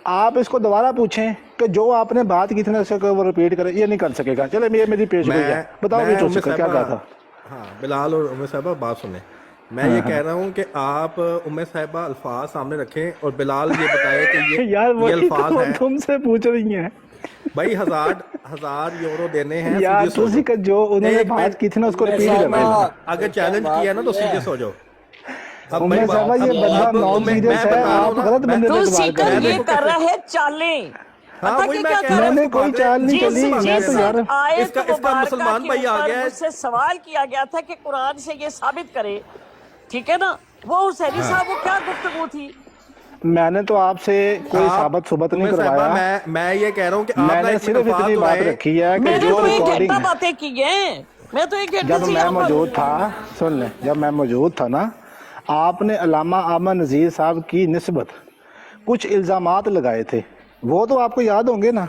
आप इसको दोबारा पूछें कि जो आपने बात की थी ना उसको वो रिपीट करे, ये नहीं कर सकेगा। चले ये मेरी पेश गोई है, बताओ मैं टू उम्मे सीकर क्या कहा साहिबा, था? हाँ बिलाल और उम्मे साहिबा बात सुने, मैं ये कह रहा हूँ कि आप उम्मे साहिबा अल्फाज सामने रखें और बिलाल ये बताए कि ये यार ये वही अल्फाज तो हैं तुमसे पूछ रही हैं भाई, 1000 यूरो देने हैं। यार सीरियस हो तुसी का जो उन्होंने एक बात मिनट, की थी ना उसको रिपीट कर देना। अगर चैलेंज किया ना तो सीरियस हो जाओ। अब उम्मे भाई साहबा ये अब- बंदा अब नॉन मैं सीरियस है, बता रहा आप हूँ ना, गलत बंदे टू पे सवाल सीकर कर रहे ये हैं। कर रहा है चालें, हाँ पता वही कि मैं क्या कह कर रहा रहा हूँ, मैंने कोई चाल नहीं जिस चली, मैं तो यार आयत इसका मुबारका मुसलमान के भाई आ ऊपर गया है। मुझसे सवाल किया गया था कि कुरान से ये साबित करे, ठीक है ना, वो हुसैनी साहब वो क्या गुफ्तगू थी? मैंने तो आपसे कोई साबित सुबत नहीं उम्मे साहिबा, करवाया, मैं ये कह रहा हूँ कि आप मैंने सिर्फ इतनी बात रखी है कि मैंने जो तो एक रिकॉर्डिंग घंटा बातें की हैं, मैं तो एक घंटे जब से मैं यहाँ पर मौजूद हूँ। था, सुन ले, जब मैं मौजूद था ना, आपने अल्लामा आमन नज़ीर साहब की निस्बत कुछ इल्ज़ामात लगाए थे, वो तो आपको याद होंगे ना।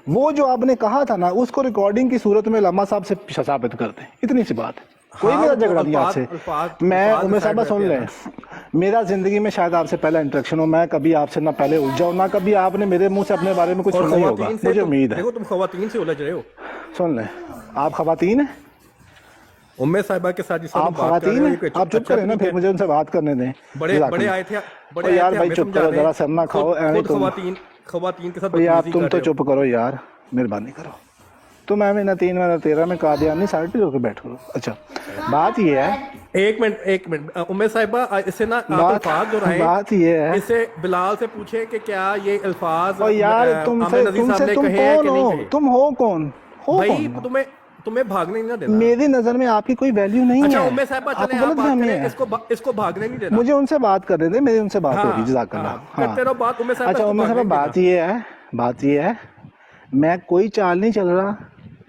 वो जो आपने कहा था ना उसको रिकॉर्डिंग की सूरत में अल्लामा साहब से साबित कर दें, इतनी सी बात है। कोई हाँ, मेरा वो झगड़ा नहीं अल्फाज- आपसे। मैं अल्फाज उम्र साहबा सुन रहते लें, मेरा जिंदगी में शायद आपसे पहला इंटरेक्शन हो, मैं कभी आपसे ना पहले उलझा हूं, ना कभी आपने मेरे मुंह से अपने बारे में कुछ और सुना ही होगा, खवातीन से मुझे तुम- उम्मीद है। देखो तुम खवातीन से उलझ रहे हो। सुन लें, आप खवातीन हैं, उम्मे साहिबा के साथ जिस तरह आप बात कर रहे खवातीन हो, हैं, ये कोई आप चुप अच्छा करें ना, तरीका फिर है। मुझे उनसे बात करने दें। बड़े जज़ाकल्लाह। आए थे, ओ यार भाई चुप करो जरा, सर ना खाओ, ऐਵੇਂ तुम खवातीन के साथ ओ यार बदतमीजी तुम कर तो रहे हो। चुप करो यार, मेहरबानी करो। तुम मैं ना 3 में 13 में कादियानी साइड होकर बैठो। अच्छा बात ये है, एक मिनट उम्मे साहिबा, इससे ना आप अल्फाज जो रहे, बात ये है, इससे बिलाल से पूछे कि क्या ये अल्फाज ओ यार आमिर नज़ीर साहब ने तुम कहे हैं कौन कि नहीं हो, कहे? तुम हो कौन हो भाई कौन? तुम्हें भागने नहीं ना देना। मेरी नजर में आपकी कोई वैल्यू नहीं अच्छा है। उम्मे साहिबा आपको चले आप गलत बात फहमी करें, है। इसको भागने नहीं देना। मुझे उनसे बात कर रहे थे, मेरी उनसे बात हाँ, होगी, जज़ाकल्लाह। हाँ, करते रहो बात उम्मे साहिबा। अच्छा इसको उम्मे साहब भागने नहीं बात ये है, मैं कोई चाल नहीं चल रहा,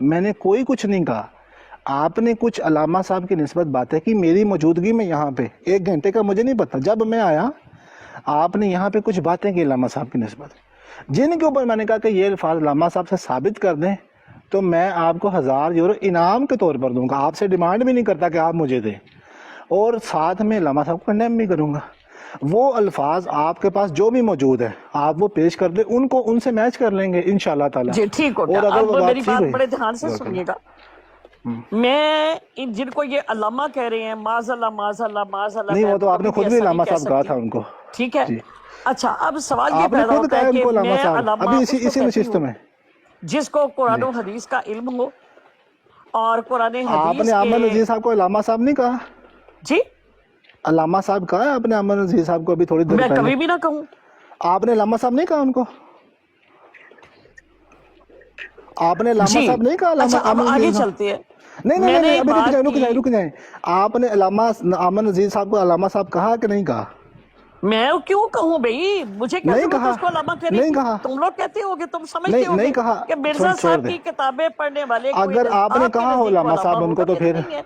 मैंने कोई कुछ नहीं कहा। आपने कुछ अल्लामा साहब की निस्बत बातें की मेरी मौजूदगी में यहाँ पे, 1 घंटे का मुझे नहीं पता, जब मैं आया आपने यहाँ पे कुछ बातें की अल्लामा साहब की निस्बत, जिनके ऊपर मैंने कहा कि ये अल्फाज अल्लामा साहब से साबित कर दें तो मैं आपको 1000 यूरो इनाम के तौर पर दूंगा। आपसे डिमांड भी नहीं करता कि आप मुझे दें, और साथ में अल्लामा साहब को कंडेम भी करूंगा। वो अल्फाज आपके पास जो भी मौजूद है आप वो पेश कर दे, उनको उनसे मैच कर लेंगे इंशाल्लाह ताला। जी ठीक हो गया। और अगर अब वो मेरी ठीक बात हुई- बड़े ध्यान से सुनिएगा। मैं इन जिनको ये अल्लामा कह रहे हैं, माज़अल्लाह माज़अल्लाह माज़अल्लाह, नहीं मैं वो तो आपने कभी खुद भी भी ऐसा अल्लामा नहीं कह साहब कहा सकती। था उनको, ठीक है। जी। अच्छा अब सवाल ये आपने पैदा खुद होता कहा है कि उनको अल्लामा मैं साहब, अल्लामा अभी उसको इसी कहती नशिस्त हूँ में जिसको कुरान और हदीस का इल्म हो, और कुरान हदीस आपने आमन नज़ीर साहब को अल्लामा साहब नहीं कहा? जी अल्लामा साहब कहा है आपने आमन नज़ीर साहब को अभी थोड़ी देर मैं पहले? कभी भी ना कहूँ। आपने अल्लामा साहब नहीं कहा उनको? आपने अल्लामा जी साहब नहीं कहा? अच्छा अब आमन आगे नज़ीर साहब? चलते हैं। नहीं नहीं मैंने नहीं, अभी बात रुक की- जाए। आपने अल्लामा आमन नज़ीर साहब को अल्लामा साहब कहा कि नहीं कहा? मैं क्यों कहूँ भाई, मुझे क्या नहीं जरूरत है कहा, उसको अल्लामा कहने नहीं की? कहा। तुम लोग कहते होगे, तुम समझते नहीं, होगे नहीं कहा। कि मिर्जा छोड़ साहब दे। की किताबें पढ़ने वाले कोई अगर आपने आपके कहा हो नज़दीक अल्लामा साहब उनको तो होगा, फिर, मेरे नहीं है।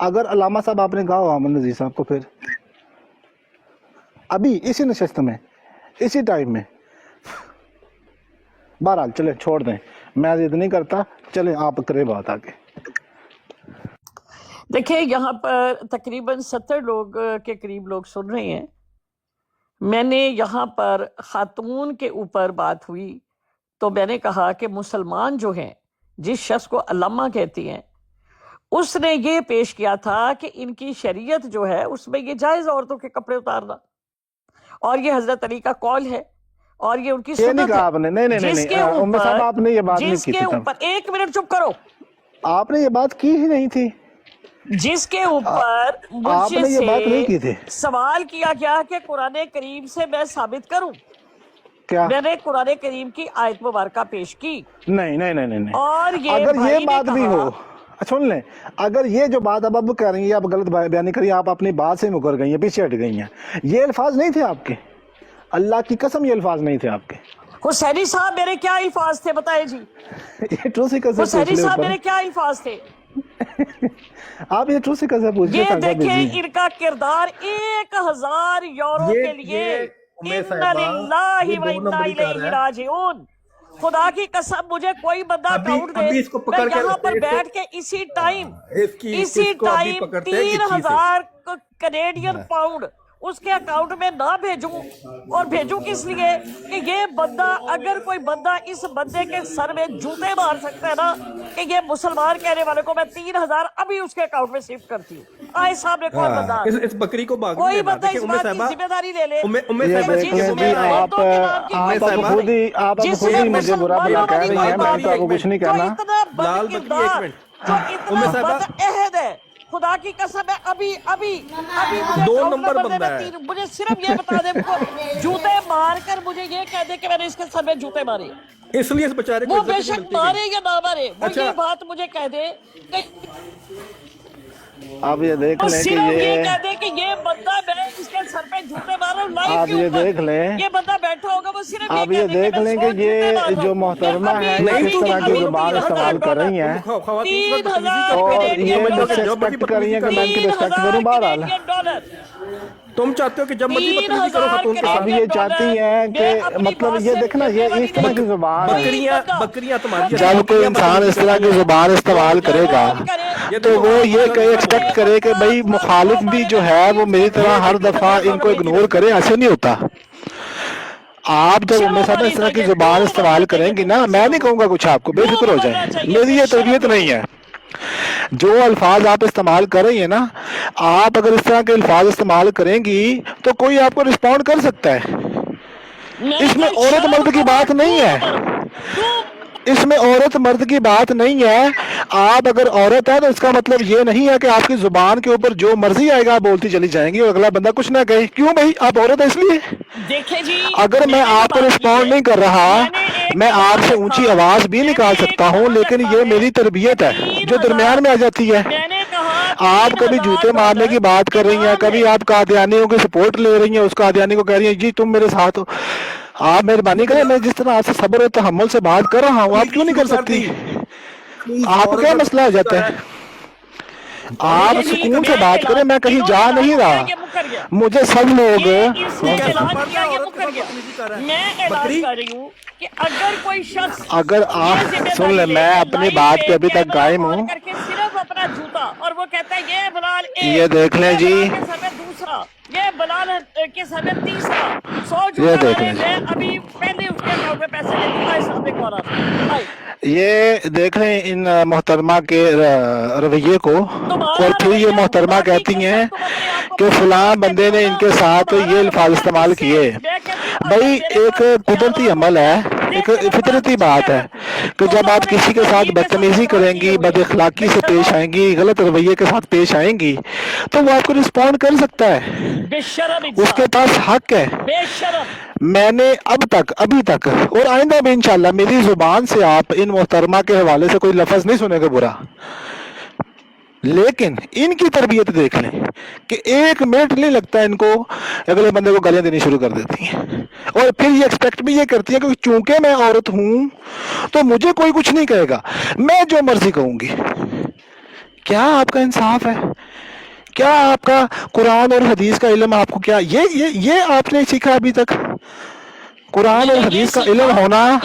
अगर अल्लामा साहब आपने कहा हो आमन नज़ीर साहब को, फिर अभी इसी नशिस्त में इसी टाइम में, बहरहाल चले छोड़ दें, मैं जिद नहीं करता, चले आप करें बात आगे। دیکھیں یہاں پر تقریباً 70 لوگ کے قریب لوگ سن رہے ہیں. میں نے یہاں پر خاتون کے اوپر بات ہوئی تو میں نے کہا کہ مسلمان جو ہیں، جس شخص کو علامہ کہتی ہیں، اس نے یہ پیش کیا تھا کہ ان کی شریعت جو ہے اس میں یہ جائز عورتوں کے کپڑے اتارنا، اور یہ حضرت علی کا قول ہے اور یہ ان کی یہ نہیں سنت کہا ہے. آپ نے. نہیں جس کے ام صاحب آپ نے یہ بات نہیں جس کی کے تھی تب. اوپر 1 منٹ چپ کرو. آپ نے یہ بات کی ہی نہیں تھی. جس کے اوپر آپ مجھ نے یہ بات نہیں کی سے تھی. سوال کیا گیا کہ قرآن کریم سے میں ثابت کروں. کیا؟ میں نے قرآن کریم کی آیت مبارکہ پیش کی. نہیں. اور یہ اگر بھائی یہ نے بات بھی کہا- ہو، سن لیں، اگر یہ جو بات اب کر رہی ہیں، آپ غلط بیان کر رہی ہیں، آپ اپنی بات سے مکر گئی ہیں، پیچھے ہٹ گئی ہیں. یہ الفاظ نہیں تھے آپ کے، اللہ کی قسم یہ الفاظ نہیں تھے آپ کے. حسینی صاحب میرے کیا الفاظ تھے بتائے جی؟ یہ ٹروسیکل سے حسینی پوچھ لیں صاحب اوپر. میرے کیا الفاظ تھے؟ آپ یہ ٹروسیکل سے پوچھ لیں. یہ دیکھیں ان کا کردار 1000 یورو کے لیے. اِنَّ لِلَّهِ وَإِنَّا إِلَيْهِ راجعون. خدا کی قسم مجھے کوئی بندہ اکاؤنٹ دے، میں یہاں پر بیٹھ کے اسی ٹائم 3000 کینیڈین پاؤنڈ اس کے اکاؤنٹ میں نہ بھیجوں. اور بھیجوں کس لیے کہ یہ بندہ، اگر کوئی بندہ اس بندے کے سر میں جوتے مار سکتا ہے نا کہ یہ مسلمان کہنے والے کو، میں 3000 ابھی اس کے اکاؤنٹ میں شفٹ کرتی ہوں. آئے سامنے کوئی بندہ، اس بکری کو کوئی بندہ اس بات کی ذمہ داری لے لے. یہ دیکھ لیں جی، آپ اب خود ہی مجھے برا بلا کہہ رہی ہیں، میں تو آپ کو کچھ نہیں کہنا. جو اتنا بدعہد ہے، خدا کی قسم ہے، ابھی 2 نمبر بندہ ہے. مجھے صرف یہ بتا دے، جوتے مار کر مجھے یہ کہہ دے کہ میں نے اس کے سر میں جوتے مارے. اس لیے اس بیچارے کو وہ عزت بے نہیں شک ملتی مارے یا نہ مارے، وہ اچھا. یہ بات مجھے کہہ دے کہ آپ یہ دیکھ لیں کہ صرف یہ کہہ دے کہ یہ بندہ، میں اس کے سر پہ جوتے مارا ہوں لائیو آپ کے یہ اوپر. دیکھ لیں، یہ بندہ بیٹھا ہوگا، وہ صرف آپ یہ دیکھ لیں کہ یہ جو محترمہ ہے یہ کس طرح کی زبان استعمال کر رہی ہیں، خواتین کو 3000 اور یہ مجھ سے ایکسپیکٹ کر رہی ہیں کہ میں ان کی ریسپیکٹ کروں. بہرحال تم چاہتے ہو کہ جب مرضی بدتمیزی کرو خاتون کے آپ ساتھ. یہ چاہتی ہیں کہ مطلب یہ دیکھنا، یہ اس طرح کی زبان ہے. بکریاں تمہاری. جب کوئی انسان اس طرح کی زبان استعمال کرے گا تو وہ یہ ایکسپیکٹ کرے کہ بھائی مخالف بھی جو ہے وہ میری طرح ہر دفعہ ان کو اگنور کرے. ایسے نہیں ہوتا. آپ جب ام صاحب اس طرح کی زبان استعمال کریں گی نا، میں نہیں کہوں گا کچھ، آپ کو بے فکر ہو جائیں، میری یہ تربیت نہیں ہے. جو الفاظ آپ استعمال کر رہی ہیں نا، آپ اگر اس طرح کے الفاظ استعمال کریں گی تو کوئی آپ کو رسپونڈ کر سکتا ہے. اس میں عورت مرد کی بات نہیں ہے، اس میں عورت مرد کی بات نہیں ہے. آپ اگر عورت ہے تو اس کا مطلب یہ نہیں ہے کہ آپ کی زبان کے اوپر جو مرضی آئے گا آپ بولتی چلی جائیں گی اور اگلا بندہ کچھ نہ کہے. کیوں بھائی؟ آپ عورت ہے اس لیے. دیکھیں جی، اگر میں آپ کو رسپونڈ نہیں کر رہا، میں آپ سے اونچی آواز بھی نکال سکتا ہوں، لیکن یہ میری تربیت ہے جو درمیان میں آ جاتی ہے. میں نے کہا آپ کبھی جوتے مارنے کی بات کر رہی ہیں، کبھی آپ قادیانیوں کی سپورٹ لے رہی ہیں، اس قادیانی کو کہہ رہی ہیں جی تم میرے ساتھ ہو. آپ مہربانی کریں، میں جس طرح آپ سے صبر و تحمل سے بات کر رہا ہوں آپ کیوں نہیں کر سکتی؟ آپ کو کیا مسئلہ ہو جاتا ہے؟ آپ سکون سے بات کریں، میں کہیں جا نہیں رہا. مجھے سب لوگ میں اعلان کر رہی ہوں کہ اگر کوئی شخص، اگر آپ سن لیں، میں اپنی بات پہ ابھی تک قائم ہوں. صرف اپنا جوتا، اور وہ کہتا ہے یہ بلال یہ دیکھ لیں جی، کے سر میں دوسرا، یہ بلال کے سر میں تیسرا، 100 یہ جوتا دیکھ مارے، لیں. میں ابھی پہلے اس کے اکاؤنٹ میں پیسے لے دوں گا. سامنے کو آنا یہ دیکھ لیں ان محترمہ کے رویے کو. اور پھر یہ محترمہ کہتی ہیں کہ فلاں بندے نے ان کے ساتھ یہ الفاظ استعمال کیے. بھائی ایک قدرتی عمل ہے، ایک فطرتی بات ہے کہ جب آپ کسی کے ساتھ بدتمیزی کریں گی، بد اخلاقی سے پیش آئیں گی، غلط رویے کے ساتھ پیش آئیں گی تو وہ آپ کو رسپونڈ کر سکتا ہے، اس کے پاس حق ہے. میں نے ابھی تک اور آئندہ بھی انشاءاللہ میری زبان سے آپ ان محترمہ کے حوالے سے کوئی لفظ نہیں سنے گا برا. لیکن ان کی تربیت دیکھ لیں کہ 1 منٹ نہیں لگتا ان کو اگلے بندے کو گالیاں دینی شروع کر دیتی ہیں، اور پھر یہ ایکسپیکٹ بھی یہ کرتی ہے کہ چونکہ میں عورت ہوں تو مجھے کوئی کچھ نہیں کہے گا، میں جو مرضی کہوں گی. کیا آپ کا انصاف ہے؟ کیا آپ کا قرآن اور حدیث کا علم آپ کو کیا یہ آپ نے سیکھا ابھی تک؟ قرآن اور حدیث کا علم ہونا،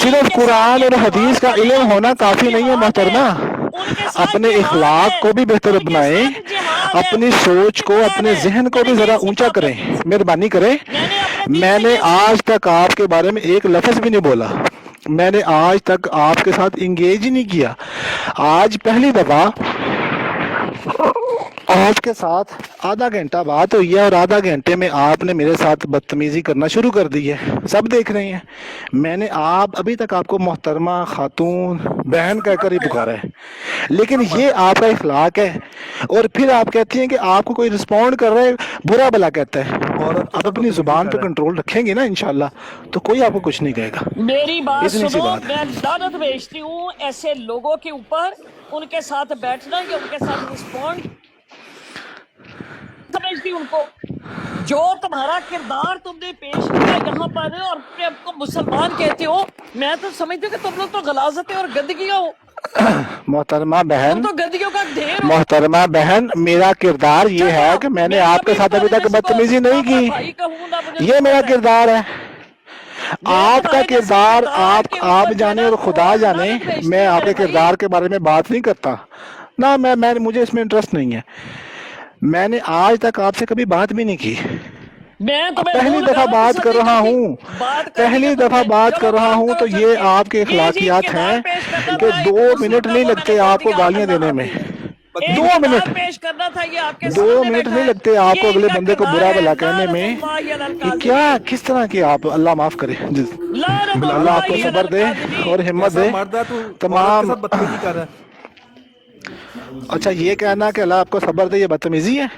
صرف قرآن اور حدیث کا علم ہونا کافی نہیں ہے محترمہ. उनके साथ अपने जिहाद इखलाक है, को भी बेहतर उनके बनाएं, साथ जिहाद है, अपनी सोच को, अपने जहन को भी जरा ऊंचा करें, मेहरबानी करें। मैंने अपने दिल से मैंने ये आज तक आपके बारे में एक लफ्ज भी नहीं बोला, मैंने आज तक आपके साथ इंगेज ही नहीं किया। आज पहली दफा आपके साथ आधा घंटा बात हुई है और आधा घंटे में आपने मेरे साथ बदतमीजी करना शुरू कर दी है, सब देख रहे हैं। मैंने अभी तक आपको मोहतरमा, खातून, बहन कहकर ही पुकारा है, लेकिन ये आपका इखलाक है। और फिर आप कहती हैं कि आपको कोई रिस्पॉन्ड कर रहा है, बुरा भला कहता है। और आप अपनी जुबान पे कंट्रोल रखेंगे ना इंशाल्लाह, तो कोई आपको कुछ नहीं कहेगा। मेरी बात इतनी सी सुनो, बात है। मैं लानत भेजती हूँ ऐसे लोगों के ऊपर, उनके साथ बैठना या उनके साथ रिस्पॉन्ड समझती उनको। जो तुम्हारा किरदार तुमने पेश किया यहाँ पर और अपने आपको मुसलमान कहते हो, मैं तो समझती हूँ कि तुम लोग तो गलाजतें और गंदगियाँ हो, मोहतरमा बहन, तुम तो गंदगियों का ढेर हो। मोहतरमा बहन, मेरा किरदार ये है कि मैंने आपके साथ अभी तक बदतमीजी नहीं की, ये मेरा किरदार है। आपका किरदार आप जाने और खुदा जाने, मैं आपके किरदार के बारे में बात नहीं करता ना, मैं मुझे इसमें इंटरेस्ट नहीं है। मैंने आज तक आपसे कभी बात भी नहीं की, मैं तुम्हें पहली दफा बात कर रहा हूँ, पहली दफा बात कर रहा हूँ। तो ये आपके अखलाकियात हैं कि 2 मिनट नहीं लगते आपको गालियां देने में, 2 मिनट पेश करना था, ये आपके 2 मिनट नहीं लगते आपको अगले बंदे को बुरा भला कहने में। ये क्या, किस तरह की आप, अल्लाह माफ करे, अल्लाह आपको सब्र दे और हिम्मत दे तमाम। बदतमीजी कर रहा है। अच्छा, ये कहना कि अल्लाह आपको सब्र दे, ये बदतमीजी है?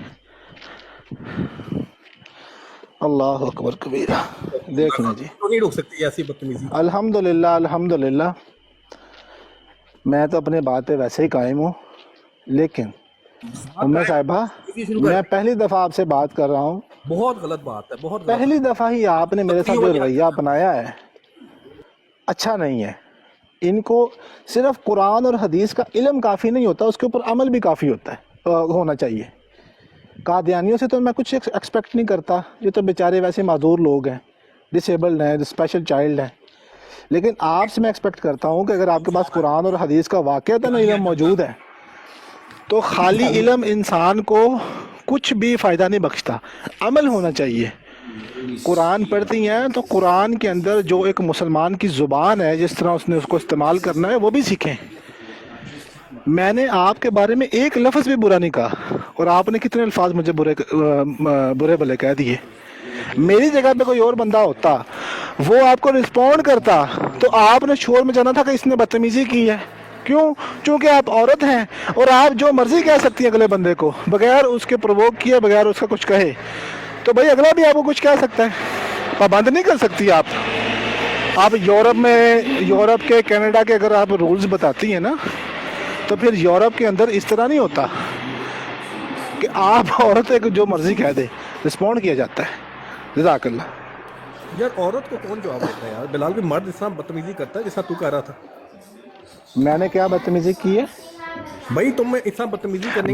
अल्लाह अकबर कबीरा। देख लें जी, तो नहीं रोक सकती ऐसी बदतमीजी। अल्हम्दुलिल्लाह, अल्हम्दुलिल्लाह, मैं तो अपने बात पे वैसे ही कायम हूँ। लेकिन उम्मे साहिबा, मैं पहली दफा आपसे बात कर रहा हूँ, बहुत गलत बात है, बहुत गलत। पहली दफा ही आपने मेरे साथ जो रवैया अपनाया है अच्छा नहीं है। इनको सिर्फ कुरान और हदीस का इल्म काफ़ी नहीं होता, उसके ऊपर अमल भी काफ़ी होता है, होना चाहिए। कादियानियों से तो मैं कुछ एक्सपेक्ट नहीं करता, ये तो बेचारे वैसे माजूर लोग हैं, डिसेबल्ड हैं, स्पेशल चाइल्ड हैं। लेकिन आपसे मैं एक्सपेक्ट करता हूँ कि अगर आपके पास कुरान और हदीस का वाक़अतन इल्म मौजूद है, तो खाली इल्म इंसान को कुछ भी फ़ायदा नहीं बख्शता, अमल होना चाहिए। कुरान पढ़ती हैं तो कुरान के अंदर जो एक मुसलमान की ज़ुबान है, जिस तरह उसने उसको इस्तेमाल करना है, वो भी सीखें। मैंने आपके बारे में एक लफ्ज़ भी बुरा नहीं कहा, और आपने कितने अल्फाज मुझे बुरे भले कह दिए। मेरी जगह पे कोई और बंदा होता, वो आपको रिस्पॉन्ड करता, तो आपने शोर में जाना था कि इसने बदतमीजी की है। क्यों? चूँकि आप औरत हैं और आप जो मर्जी कह सकती हैं अगले बंदे को, बगैर उसके प्रोवोक किए, बगैर उसका कुछ कहे। तो भाई अगला भी आपको कुछ कह सकता है, पाबंद नहीं कर सकती आप। यूरोप के, कनाडा के अगर आप रूल्स बताती हैं ना, तो फिर यूरोप के अंदर इस तरह नहीं होता कि आप औरत एक जो मर्जी कह दे, रिस्पॉन्ड किया जाता है। जज़ाकल्लाह। यार औरत को कौन जवाब देता है यार? बिलाल भी मर्द इस तरह बदतमीजी करता है जैसा तू कह रहा था। मैंने क्या बदतमीजी की है भाई? तुम इतना बदतमीजी करने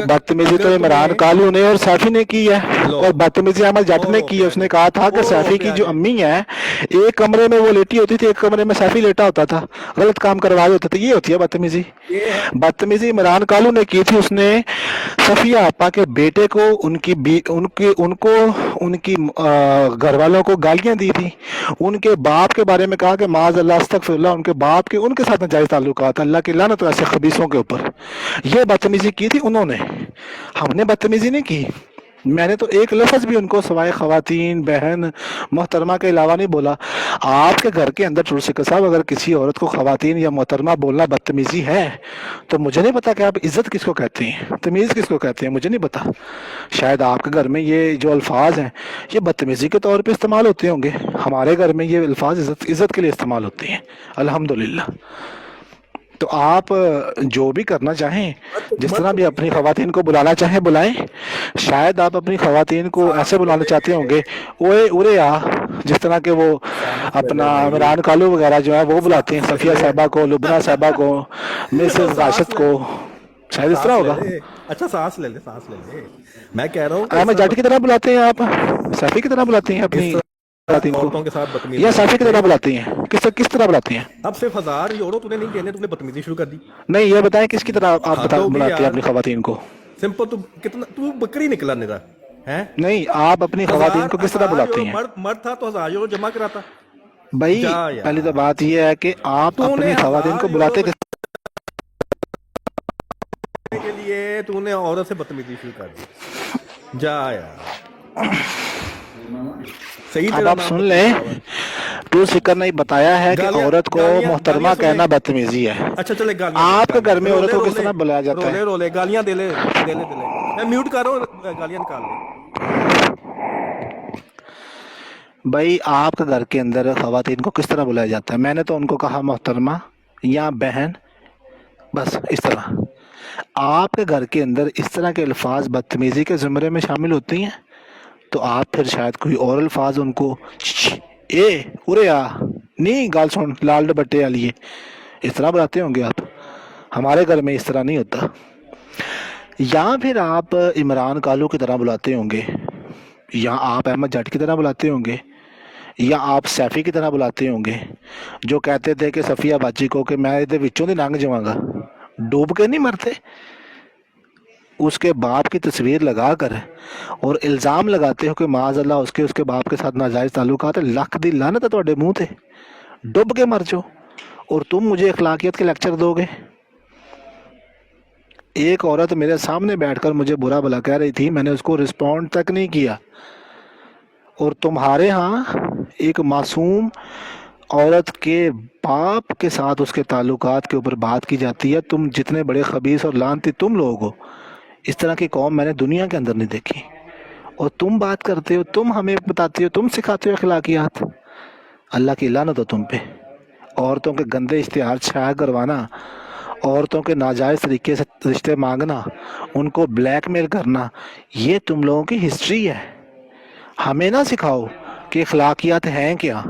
बदतमीजी तो इमरान कालू ने और सैफी ने की है, और बदतमीजी अहमद जट ने की है। उसने कहा था कि सैफी की जो अम्मी है, एक कमरे में वो लेटी होती थी, एक कमरे में सैफी लेटा होता था, गलत काम करवा होते थे। ये होती है बदतमीजी। बदतमीजी इमरान कालू ने की थी। उसने सफिया आपा के बेटे को, उनकी घर वालों को गालियां दी थी, उनके बाप के बारे में कहा कि माज़ अल्लाह अस्तगफिरुल्लाह, उनके बाप के उनके साथ नाजायज ताल्लुकात, अल्लाह की लानत ऐसे खबीसों के ऊपर। ये बदतमीजी की थी उन्होंने, हमने बदतमीजी नहीं की। मैंने तो एक लफ्ज़ भी उनको सवाए ख़वातीन, बहन, मोहतरमा के अलावा नहीं बोला। आपके घर के अंदर तुलसीकर साहब, अगर किसी औरत को ख़वातीन या मोहतरमा बोलना बदतमीजी है, तो मुझे नहीं पता कि आप इज़्ज़त किसको कहते हैं, तमीज़ किसको कहते हैं, मुझे नहीं पता। शायद आपके घर में ये जो अल्फाज हैं, ये बदतमीज़ी के तौर पर इस्तेमाल होते होंगे। हमारे घर में ये अल्फाज इज़्ज़त के लिए इस्तेमाल होते हैं, अल्हम्दुलिल्लाह। तो आप जो भी करना चाहें, जिस तरह भी अपनी ख़वातीन को बुलाना चाहें बुलाएं। शायद आप अपनी ख़वातीन को ऐसे बुलाना चाहते होंगे, ओए उरे आ, जिस तरह के वो अपना इमरान कालू वगैरह जो है वो बुलाते हैं, सफ़िया साहिबा को, लुबना साहिबा को, मिसेस राशिद को, शायद इस तरह होगा। अच्छा सांस ले ले। मैं कह रहा हूँ अहमद जाट की तरह बुलाते हैं आप, सैफी की तरह बुलाते हैं अपनी عورتوں کے ساتھ بدتمیزی یا صافی کی طرح بلاتی ہیں؟ کس طرح بلاتی ہیں؟ اب صرف 1000 یورو تو نے نہیں دینے، تم نے بدتمیزی شروع کر دی. نہیں یہ بتائیں کس کی طرح آپ بلاتی ہیں اپنی خواتین کو؟ سمپل. تو بکری نکلا نگا ہے. نہیں آپ اپنی خواتین کو کس طرح بلاتی ہیں؟ مرد تھا تو 1000 یورو جمع کراتا. بھائی پہلی تو بات یہ ہے کہ آپ اپنی خواتین کو بلاتے کس کے لیے تو نے عورت سے بدتمیزی شروع کر دی. جا یار صحیح. اب آپ سن لیں، ٹو سکر نے بتایا ہے کہ عورت کو محترمہ کہنا بدتمیزی ہے. اچھا چلے آپ کے گھر میں عورت کو کس طرح بلایا جاتا ہے؟ رولے گالیاں دے لے. میں میوٹ کر رہا ہوں، گالیاں نکال لے. بھائی آپ کے گھر کے اندر خواتین کو کس طرح بلایا جاتا ہے؟ میں نے تو ان کو کہا محترمہ یا بہن، بس اس طرح. آپ کے گھر کے اندر اس طرح کے الفاظ بدتمیزی کے زمرے میں شامل ہوتی ہیں تو آپ پھر شاید کوئی اور الفاظ ان کو اے ارے آ نہیں گال سن لال ڈبٹے والی اس طرح بلاتے ہوں گے آپ. ہمارے گھر میں اس طرح نہیں ہوتا. یا پھر آپ عمران کالو کی طرح بلاتے ہوں گے، یا آپ احمد جٹ کی طرح بلاتے ہوں گے، یا آپ سیفی کی طرح بلاتے ہوں گے جو کہتے تھے کہ صفیہ باجی کو کہ میں یہ وچوں دی لنگ جاواں گا. ڈوب کے نہیں مرتے. اس کے باپ کی تصویر لگا کر اور الزام لگاتے ہو کہ معاذ اللہ اس کے باپ کے ساتھ ناجائز تعلقات ہے. لاکھ دی لعنت ہے تہاڈے منہ تے. ڈب کے مر جاؤ اور تم مجھے اخلاقیات کے لیکچر دو گے. ایک عورت میرے سامنے بیٹھ کر مجھے برا بھلا کہہ رہی تھی، میں نے اس کو رسپونڈ تک نہیں کیا. اور تمہارے ہاں ایک معصوم عورت کے باپ کے ساتھ اس کے تعلقات کے اوپر بات کی جاتی ہے. تم جتنے بڑے خبیث اور لعنتی تم لوگ ہو، اس طرح کی قوم میں نے دنیا کے اندر نہیں دیکھی. اور تم بات کرتے ہو، تم ہمیں بتاتے ہو، تم سکھاتے ہو اخلاقیات. اللہ کی لعنت ہو تم پہ. عورتوں کے گندے اشتہار چھایا کروانا، عورتوں کے ناجائز طریقے سے رشتے مانگنا، ان کو بلیک میل کرنا، یہ تم لوگوں کی ہسٹری ہے. ہمیں نہ سکھاؤ کہ اخلاقیات ہیں کیا.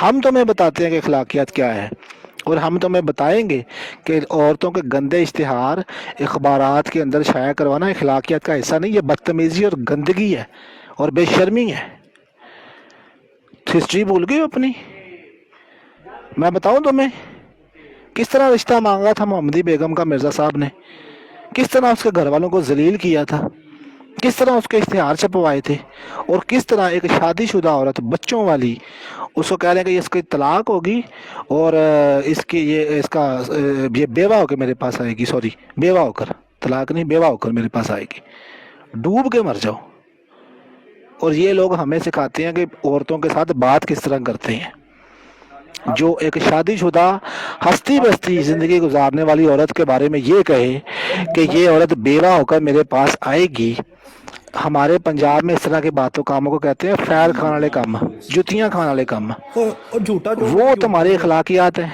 ہم تمہیں بتاتے ہیں کہ اخلاقیات کیا ہے، اور ہم تمہیں بتائیں گے کہ عورتوں کے گندے اشتہار اخبارات کے اندر شائع کروانا اخلاقیات کا حصہ نہیں، یہ بدتمیزی اور گندگی ہے اور بے شرمی ہے. ہسٹری بھول گئی اپنی. میں بتاؤں تمہیں کس طرح رشتہ مانگا تھا محمدی بیگم کا مرزا صاحب نے، کس طرح اس کے گھر والوں کو ذلیل کیا تھا، کس طرح اس کے اشتہار چھپوائے تھے، اور کس طرح ایک شادی شدہ عورت بچوں والی اس کو کہہ رہے ہیں کہ اس کی طلاق ہوگی اور یہ بیوہ ہو کے میرے پاس آئے گی. سوری، بیوہ ہو کر، طلاق نہیں، بیوہ ہو کر میرے پاس آئے گی. ڈوب کے مر جاؤ. اور یہ لوگ ہمیں سکھاتے ہیں کہ عورتوں کے ساتھ بات کس طرح کرتے ہیں. جو ایک شادی شدہ ہستی بستی زندگی گزارنے والی عورت کے بارے میں یہ کہے کہ یہ عورت بیوہ ہو کر میرے پاس آئے گی. ہمارے پنجاب میں اس طرح کے باتوں کاموں کو کہتے ہیں فیر کھانے والے کام، جتیاں کھانے والے کام. وہ تمہاری اخلاقیات ہیں.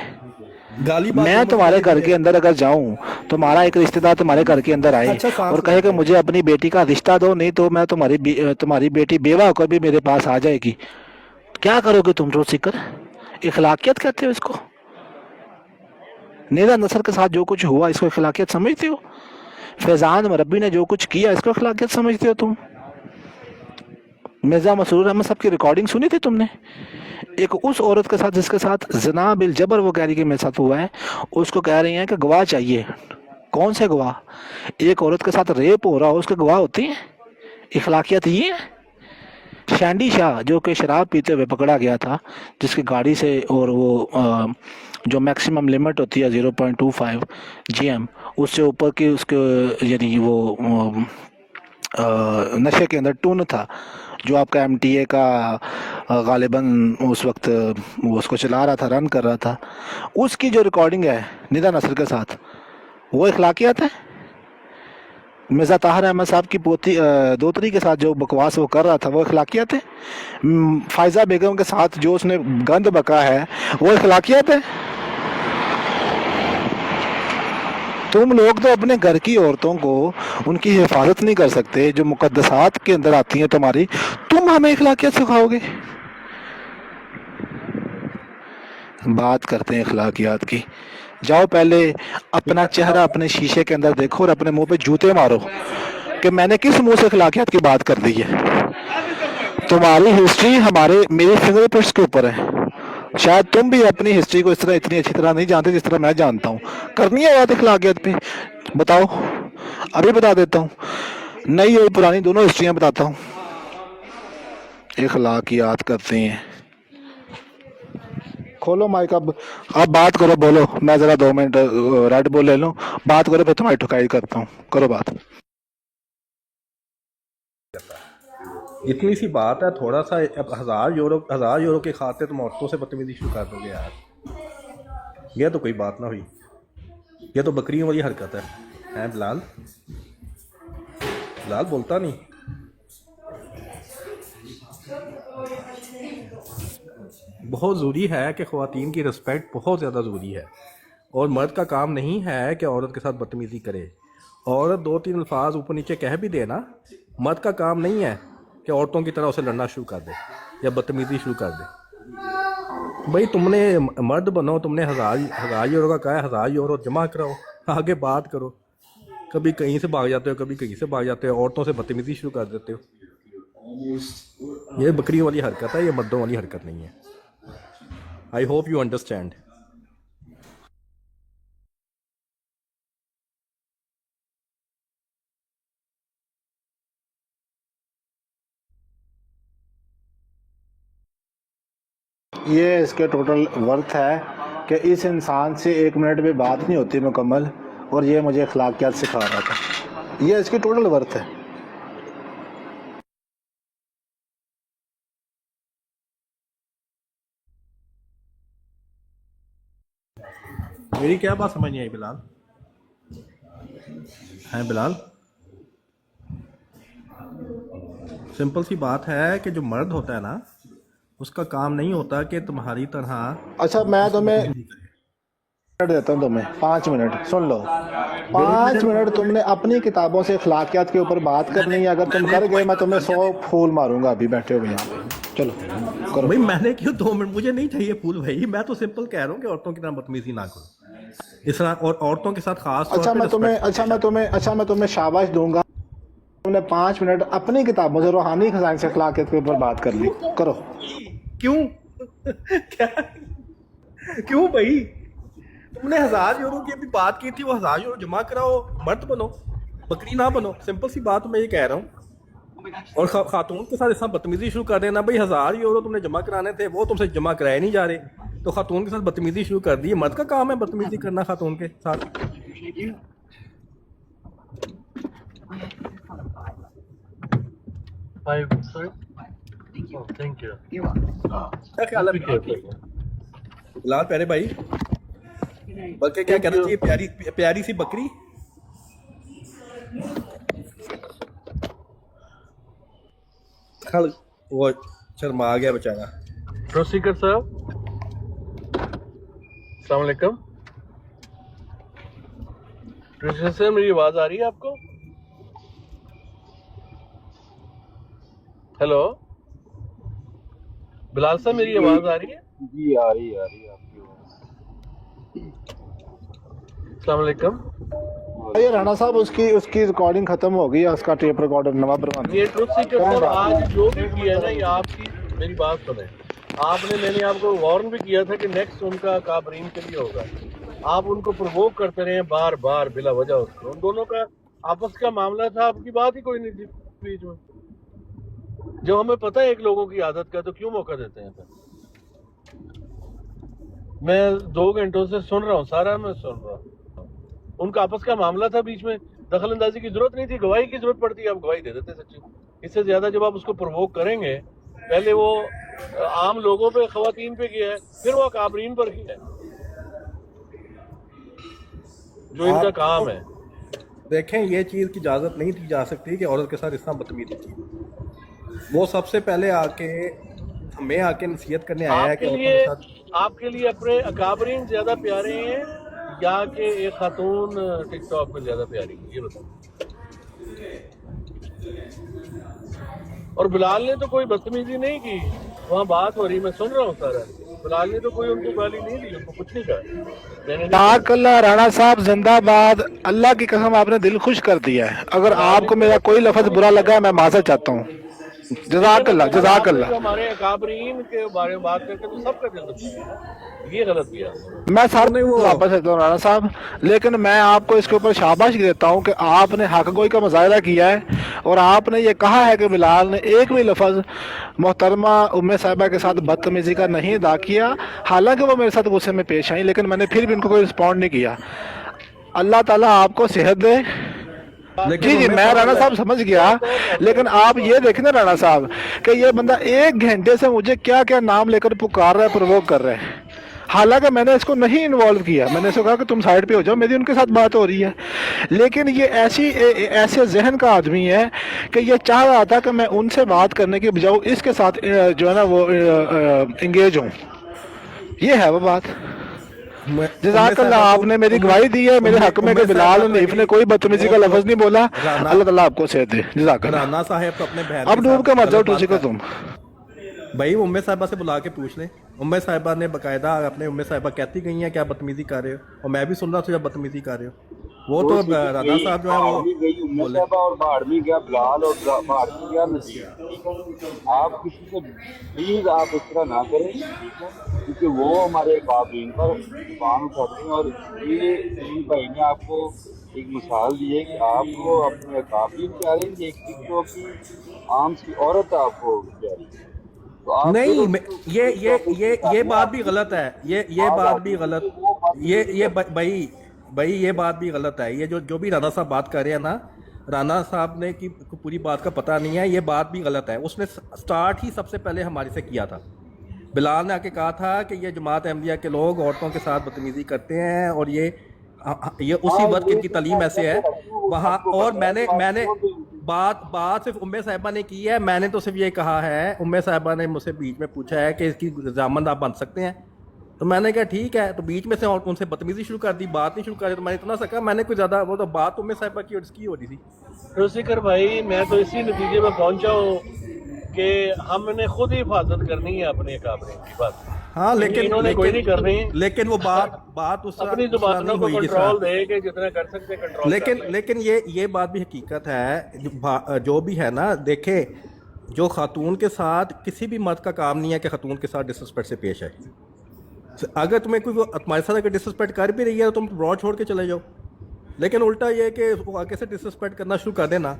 میں تمہارے گھر کے اندر اگر جاؤں، تمہارا ایک رشتہ دار تمہارے گھر کے اندر آئے اور کہے کہ مجھے اپنی بیٹی کا رشتہ دو، نہیں تو میں تمہاری بیٹی بیوہ ہو کر بھی میرے پاس آ جائے گی، کیا کرو گے تم؟ روز سکر اخلاقیات کہتے ہو اس کو. نیرا نصر کے ساتھ جو کچھ ہوا اس کو اخلاقیات سمجھتے ہو؟ فیضان مربی نے جو کچھ کیا اس کو اخلاقیات سمجھتے ہو تم؟ مرزا مسرور احمد صاحب کی ریکارڈنگ سنی تھی تم نے؟ ایک اس عورت کے ساتھ جس کے ساتھ زنا بالجبر وہ کہہ رہی کہ میرے ساتھ ہوا ہے، اس کو کہہ رہی ہیں کہ گواہ چاہیے. کون سے گواہ؟ ایک عورت کے ساتھ ریپ ہو رہا ہو اس کے گواہ ہوتے ہیں؟ اخلاقیات یہ ہے. شینڈی شاہ جو کہ شراب پیتے ہوئے پکڑا گیا تھا، جس کی گاڑی سے اور وہ جو میکسیمم لمٹ ہوتی ہے 0.25 GM، اس سے اوپر کی اس کے یعنی وہ نشے کے اندر ٹون تھا، جو آپ کا MTA کا غالباً اس وقت وہ اس کو چلا رہا تھا، رن کر رہا تھا. اس کی جو ریکارڈنگ ہے ندا نصر کے ساتھ، وہ اخلاقیات ہے. مرزا طاہر احمد صاحب کی پوتی دوتری کے ساتھ جو بکواس وہ کر رہا تھا، وہ اخلاقیات ہے. فائزہ بیگم کے ساتھ جو اس نے گند بکا ہے، وہ اخلاقیات ہے. تم لوگ تو اپنے گھر کی عورتوں کو ان کی حفاظت نہیں کر سکتے، جو مقدسات کے اندر آتی ہیں تمہاری، تم ہمیں اخلاقیات سکھاؤ گے؟ بات کرتے ہیں اخلاقیات کی. جاؤ پہلے اپنا چہرہ اپنے شیشے کے اندر دیکھو اور اپنے منہ پہ جوتے مارو کہ میں نے کس منہ سے اخلاقیات کی بات کر دی ہے. तुम्हारी हिस्ट्री मेरी फिंगरप्रिंट्स के ऊपर है। शायद तुम भी अपनी हिस्ट्री को इस तरह इतनी अच्छी तरह नहीं जानते जिस तरह मैं जानता हूँ। करनी है बात अखलाकियत पे, बताओ, अभी बता देता हूँ, नई और पुरानी दोनों हिस्ट्रियाँ बताता हूँ। अखलाकियात करते हैं। खोलो माइक, अब बात करो, बोलो। मैं जरा 2 मिनट रेड बुल ले लूं, बात करो, फिर तुम्हारी ठुकाई करता हूँ। करो बात। इतनी सी बात है, थोड़ा सा 1000 यूरो के खाते तुम औरतों से बदतमीजी शुरू कर दोगे यार। यह तो कोई बात ना हुई, यह तो बकरियों वाली हरकत है बिलाल? बिलाल बोलता नहीं। बहुत ज़रूरी है कि ख़वातीन की रिस्पेक्ट बहुत ज़्यादा ज़रूरी है, और मर्द का काम नहीं है कि औरत के साथ बदतमीज़ी करे। औरत 2-3 अल्फाज ऊपर नीचे कह भी देना, मर्द का काम नहीं है कि औरतों की तरह उसे लड़ना शुरू कर दे या बदतमीज़ी शुरू कर दे। भाई तुमने मर्द बनो, तुमने 1000 यूरो का कहा है, 1000 यूरो जमा कराओ, आगे बात करो। कभी कहीं से भाग जाते हो, कभी कहीं से भाग जाते हो, औरतों से बदतमीज़ी शुरू कर देते हो। ये बकरियों वाली हरकत है, ये मर्दों वाली हरकत नहीं है। I hope you understand. ये इसके टोटल वर्थ है कि इस इंसान से 1 मिनट भी बात नहीं होती मुकम्मल, और ये मुझे अखलाकियात सिखा रहा था। ये इसकी टोटल वर्थ है। मेरी क्या बात समझ नहीं आई बिलाल? हैं बिलाल? सिंपल सी बात है कि जो मर्द होता है ना, उसका काम नहीं होता कि तुम्हारी तरह। अच्छा, मैं तुम्हें मिनट देता हूँ, तुम्हें 5 मिनट सुन लो। 5 मिनट तुमने अपनी किताबों से अखलाकियात के ऊपर बात करनी है। अगर तुम कर गए, मैं तुम्हें 100 फूल मारूंगा अभी बैठे हुए यहाँ पे। चलो करो भाई। मैंने क्यों 2 मिनट? मुझे नहीं चाहिए फूल भाई, मैं तो सिंपल कह रहा हूँ कि औरतों की तरह बदतमीजी ना करो इस तरह, और औरतों के साथ खास। मैं तुम्हें शाबाश दूंगा। तुमने 5 मिनट अपनी किताबों से, रूहानी खजाने से अखलाकियत के ऊपर बात कर ली। करो। क्यों? क्या क्यों भाई? तुमने 1000 यूरो की अभी बात की थी, वो 1000 यूरो जमा कराओ, मर्द बनो, बकरी ना बनो। सिंपल सी बात मैं ये कह रहा हूँ। और खातून के साथ इस बदतमीजी शुरू कर देना। भाई 1000 यूरो तुमने जमा कराने थे, वो तुमसे जमा कराए नहीं जा रहे, तो खातून के साथ बदतमीजी शुरू कर दी। मर्द का काम है बदतमीजी करना खातून के साथ। क्या ख्याल है बिलाल प्यारे भाई? बल्कि क्या कहना चाहिए, प्यारी सी बकरी। वो शर्मा गया बेचारा। प्रोसीकर साहब, अस्सलाम वालेकुम। प्रोसीकर सर, मेरी आवाज आ रही है आपको? हेलो बिलाल साहब, मेरी आवाज आ रही है? जी आ रही है आपकी आवाज। अस्सलाम वालेकुम। ये राणा साहब, उसकी रिकॉर्डिंग खत्म हो गई है, उसका टेप रिकॉर्डर नवा बनवाना। ये ट्रुथ सीकर सर, आज जो भी किया ना, ये आपकी, मेरी बात सुने, मैंने आपको वार्न भी किया था कि नेक्स्ट उनका काबरीन के लिए होगा। आप उनको प्रोवोक करते रहे बार बार बिला वजह। उसको उन दोनों का आपस का मामला था, आपकी बात ही कोई नहीं थी बीच में। जो हमें पता है एक लोगों की आदत का, तो क्यों मौका देते हैं? मैं 2 घंटों से सुन रहा हूँ, सारा मैं सुन रहा हूँ। उनका आपस का मामला था, बीच में दखल अंदाजी की जरूरत नहीं थी, गवाही की जरूरत पड़ती है, आप गवाही दे देते सच्ची। इससे ज्यादा जब आप उसको प्रोवोक करेंगे, पहले वो आम लोगों पे, खवातीन पे किया है, फिर वो काबरीन पर किया है, जो इनका काम है। देखें, ये चीज़ की इजाज़त नहीं दी जा सकती कि औरत के साथ इस तरह बदतमीजी की। वो सबसे पहले हमें आके नसीहत करने आया है कि आपके लिए अपने अकाबरीन ज्यादा प्यारे हैं या कि एक खातून टिकटॉक पे ज्यादा प्यारी है, ये बताओ। और बिलाल ने तो कोई बदतमीजी नहीं की, वहाँ बात हो रही, मैं सुन रहा हूँ सारा। बिलाल ने तो कोई उनको गाली नहीं दी, उनको कुछ नहीं कहा। राणा साहब जिंदाबाद। अल्लाह की कसम, आपने दिल खुश कर दिया है। अगर आपको मेरा कोई लफ्ज बुरा लगा, मैं माजरत चाहता हूँ। جزاک اللہ جزاک اللہ. ہمارے اکابرین کے بارے میں بات کر کے تو سب کا دل دکھتا ہے. یہ غلط کیا میں سر واپس لیتا ہوں رانا صاحب، لیکن میں آپ کو اس کے اوپر شاباش دیتا ہوں کہ آپ نے حق گوئی کا مظاہرہ کیا ہے اور آپ نے یہ کہا ہے کہ بلال نے ایک بھی لفظ محترمہ ام صاحبہ کے ساتھ بدتمیزی کا نہیں ادا کیا، حالانکہ وہ میرے ساتھ غصے میں پیش آئیں، لیکن میں نے پھر بھی ان کو کوئی رسپونڈ نہیں کیا. اللہ تعالیٰ آپ کو صحت دے. جی جی میں رانا صاحب سمجھ گیا، لیکن آپ یہ دیکھیں نا رانا صاحب کہ یہ بندہ 1 گھنٹے سے مجھے کیا کیا نام لے کر پکار رہا ہے، پرووک کر رہا ہے، حالانکہ میں نے اس کو نہیں انوالو کیا. میں نے اس کو کہا کہ تم سائڈ پہ ہو جاؤ، میری ان کے ساتھ بات ہو رہی ہے. لیکن یہ ایسے ذہن کا آدمی ہے کہ یہ چاہ رہا تھا کہ میں ان سے بات کرنے کے بجائے اس کے ساتھ جو ہے نا وہ انگیج ہوں. یہ ہے وہ بات. جزاک اللہ، آپ نے میری گواہی دی ہے میرے حق میں کہ بلال اور حنیف نے کوئی بدتمیزی کا لفظ نہیں بولا. اللہ تعالیٰ آپ کو صحت دے. جزاک اللہ. رانا صاحب تو اپنے بہن اب ڈوب کے مر جاؤ ٹوسی کو تم. بھائی ام صاحبہ سے بلا کے پوچھ لیں. ام صاحبہ نے باقاعدہ اپنے ام صاحبہ کہتی گئی ہیں کیا بدتمیزی کر رہے ہو، اور میں بھی سن رہا تھا جب بدتمیزی کر رہے ہو. وہ تو رانا صاحب جو ہے وہ اور باہر میں گیا بلال اور باہر میں گیا نصیر. آپ کسی سے پلیز آپ اس طرح نہ کریں کیونکہ وہ ہمارے اکابرین پر زبان اٹھاتے ہیں. اور یہ سلیم بھائی نے آپ کو ایک مثال دی ہے کہ آپ کو اپنے اکابرین کہہ رہے ہیں، ایک ٹک ٹاک کی عام سی عورت آپ کو کہہ رہی ہے. نہیں، یہ بات بھی غلط ہے. یہ بات بھی غلط، یہ بھائی یہ بات بھی غلط ہے. یہ جو بھی رانا صاحب بات کر رہے ہیں نا، رانا صاحب نے کی پوری بات کا پتہ نہیں ہے. یہ بات بھی غلط ہے. اس نے سٹارٹ ہی سب سے پہلے ہمارے سے کیا تھا. بلال نے آ کے کہا تھا کہ یہ جماعت احمدیہ کے لوگ عورتوں کے ساتھ بدتمیزی کرتے ہیں، اور یہ اسی وقت ان کی تعلیم ایسے ہے وہاں. اور میں نے بات صرف ام صاحبہ نے کی ہے. میں نے تو صرف یہ کہا ہے، ام صاحبہ نے مجھ سے بیچ میں پوچھا ہے کہ اس کی رضامند آپ بن سکتے ہیں، تو میں نے کہا ٹھیک ہے. تو بیچ میں سے ان سے بدتمیزی شروع کر دی، بات نہیں شروع کر دی. تو میں نے اتنا سا کہا، میں نے کوئی زیادہ وہ تو بات ام صاحبہ کی اور اس کی ہو رہی تھی. روسیکر بھائی میں تو اسی نتیجے میں پہنچا ہوں کہ ہم نے خود ہی حفاظت کرنی ہے اپنے اکابرین کی. بات ہاں، لیکن وہ بات اس اپنی زبانوں کو کنٹرول دے کہ جتنا کر سکتے کنٹرول. لیکن یہ بات بھی حقیقت ہے جو بھی ہے نا. دیکھیں، جو خاتون کے ساتھ کسی بھی مرد کا کام نہیں ہے کہ خاتون کے ساتھ ڈسرسپیکٹ سے پیش آئے. اگر تمہیں کوئی تمہارے ساتھ اگر ڈسرسپیکٹ کر بھی رہی ہے تو تم راہ چھوڑ کے چلے جاؤ. لیکن الٹا یہ کہ اس کو آگے سے ڈسرسپیکٹ کرنا شروع کر دینا،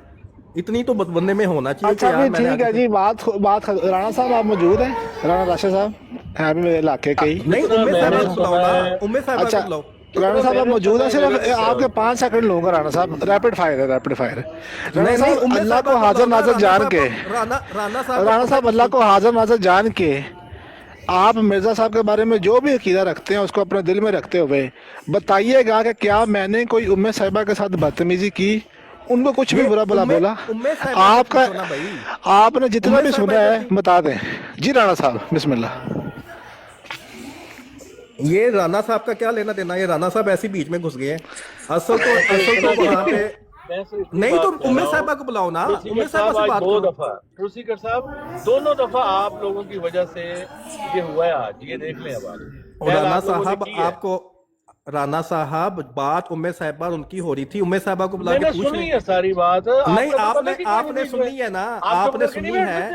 اتنی تو بندے میں ہونا چاہیے. اچھا جی ٹھیک ہے جی. بات رانا صاحب آپ موجود ہیں؟ رانا راشد صاحب ہیں بھی میرے علاقے کے ہی. نہیں، اچھا رانا صاحب آپ موجود ہیں؟ صرف آپ کے 5 سیکنڈ لوں گا رانا صاحب. ریپڈ فائر ہے، ریپڈ فائر. رانا صاحب اللہ کو حاضر ناظر جان کے، رانا صاحب اللہ کو حاضر ناظر جان کے آپ مرزا صاحب کے بارے میں جو بھی عقیدہ رکھتے ہیں اس کو اپنے دل میں رکھتے ہوئے بتائیے گا کہ کیا میں نے کوئی ام صاحبہ کے ساتھ بدتمیزی کی، ان کو کچھ بھی برا بلا بولا؟ آپ نے جتنا بھی سنا ہے بتا دیں. جی رانا صاحب بسم اللہ. یہ رانا صاحب کا کیا لینا دینا؟ یہ رانا صاحب ایسے بیچ میں گھس گئے ہیں. اصل تو وہاں پہ نہیں، تو ام صاحبہ کو بلاؤ نا. ام صاحبہ سے بات 2 دفعہ روسیکر صاحب، دونوں دفعہ آپ لوگوں کی وجہ سے یہ ہوا ہے. آج یہ دیکھ لیں. اب رانا صاحب آپ کو، رانا صاحب بات ام صاحبہ ان کی ہو رہی تھی. ام صاحبہ کو بلا کے پوچھ سنی ہے ساری بات. نہیں، آپ نے سنی ہے نا، آپ نے سنی ہے.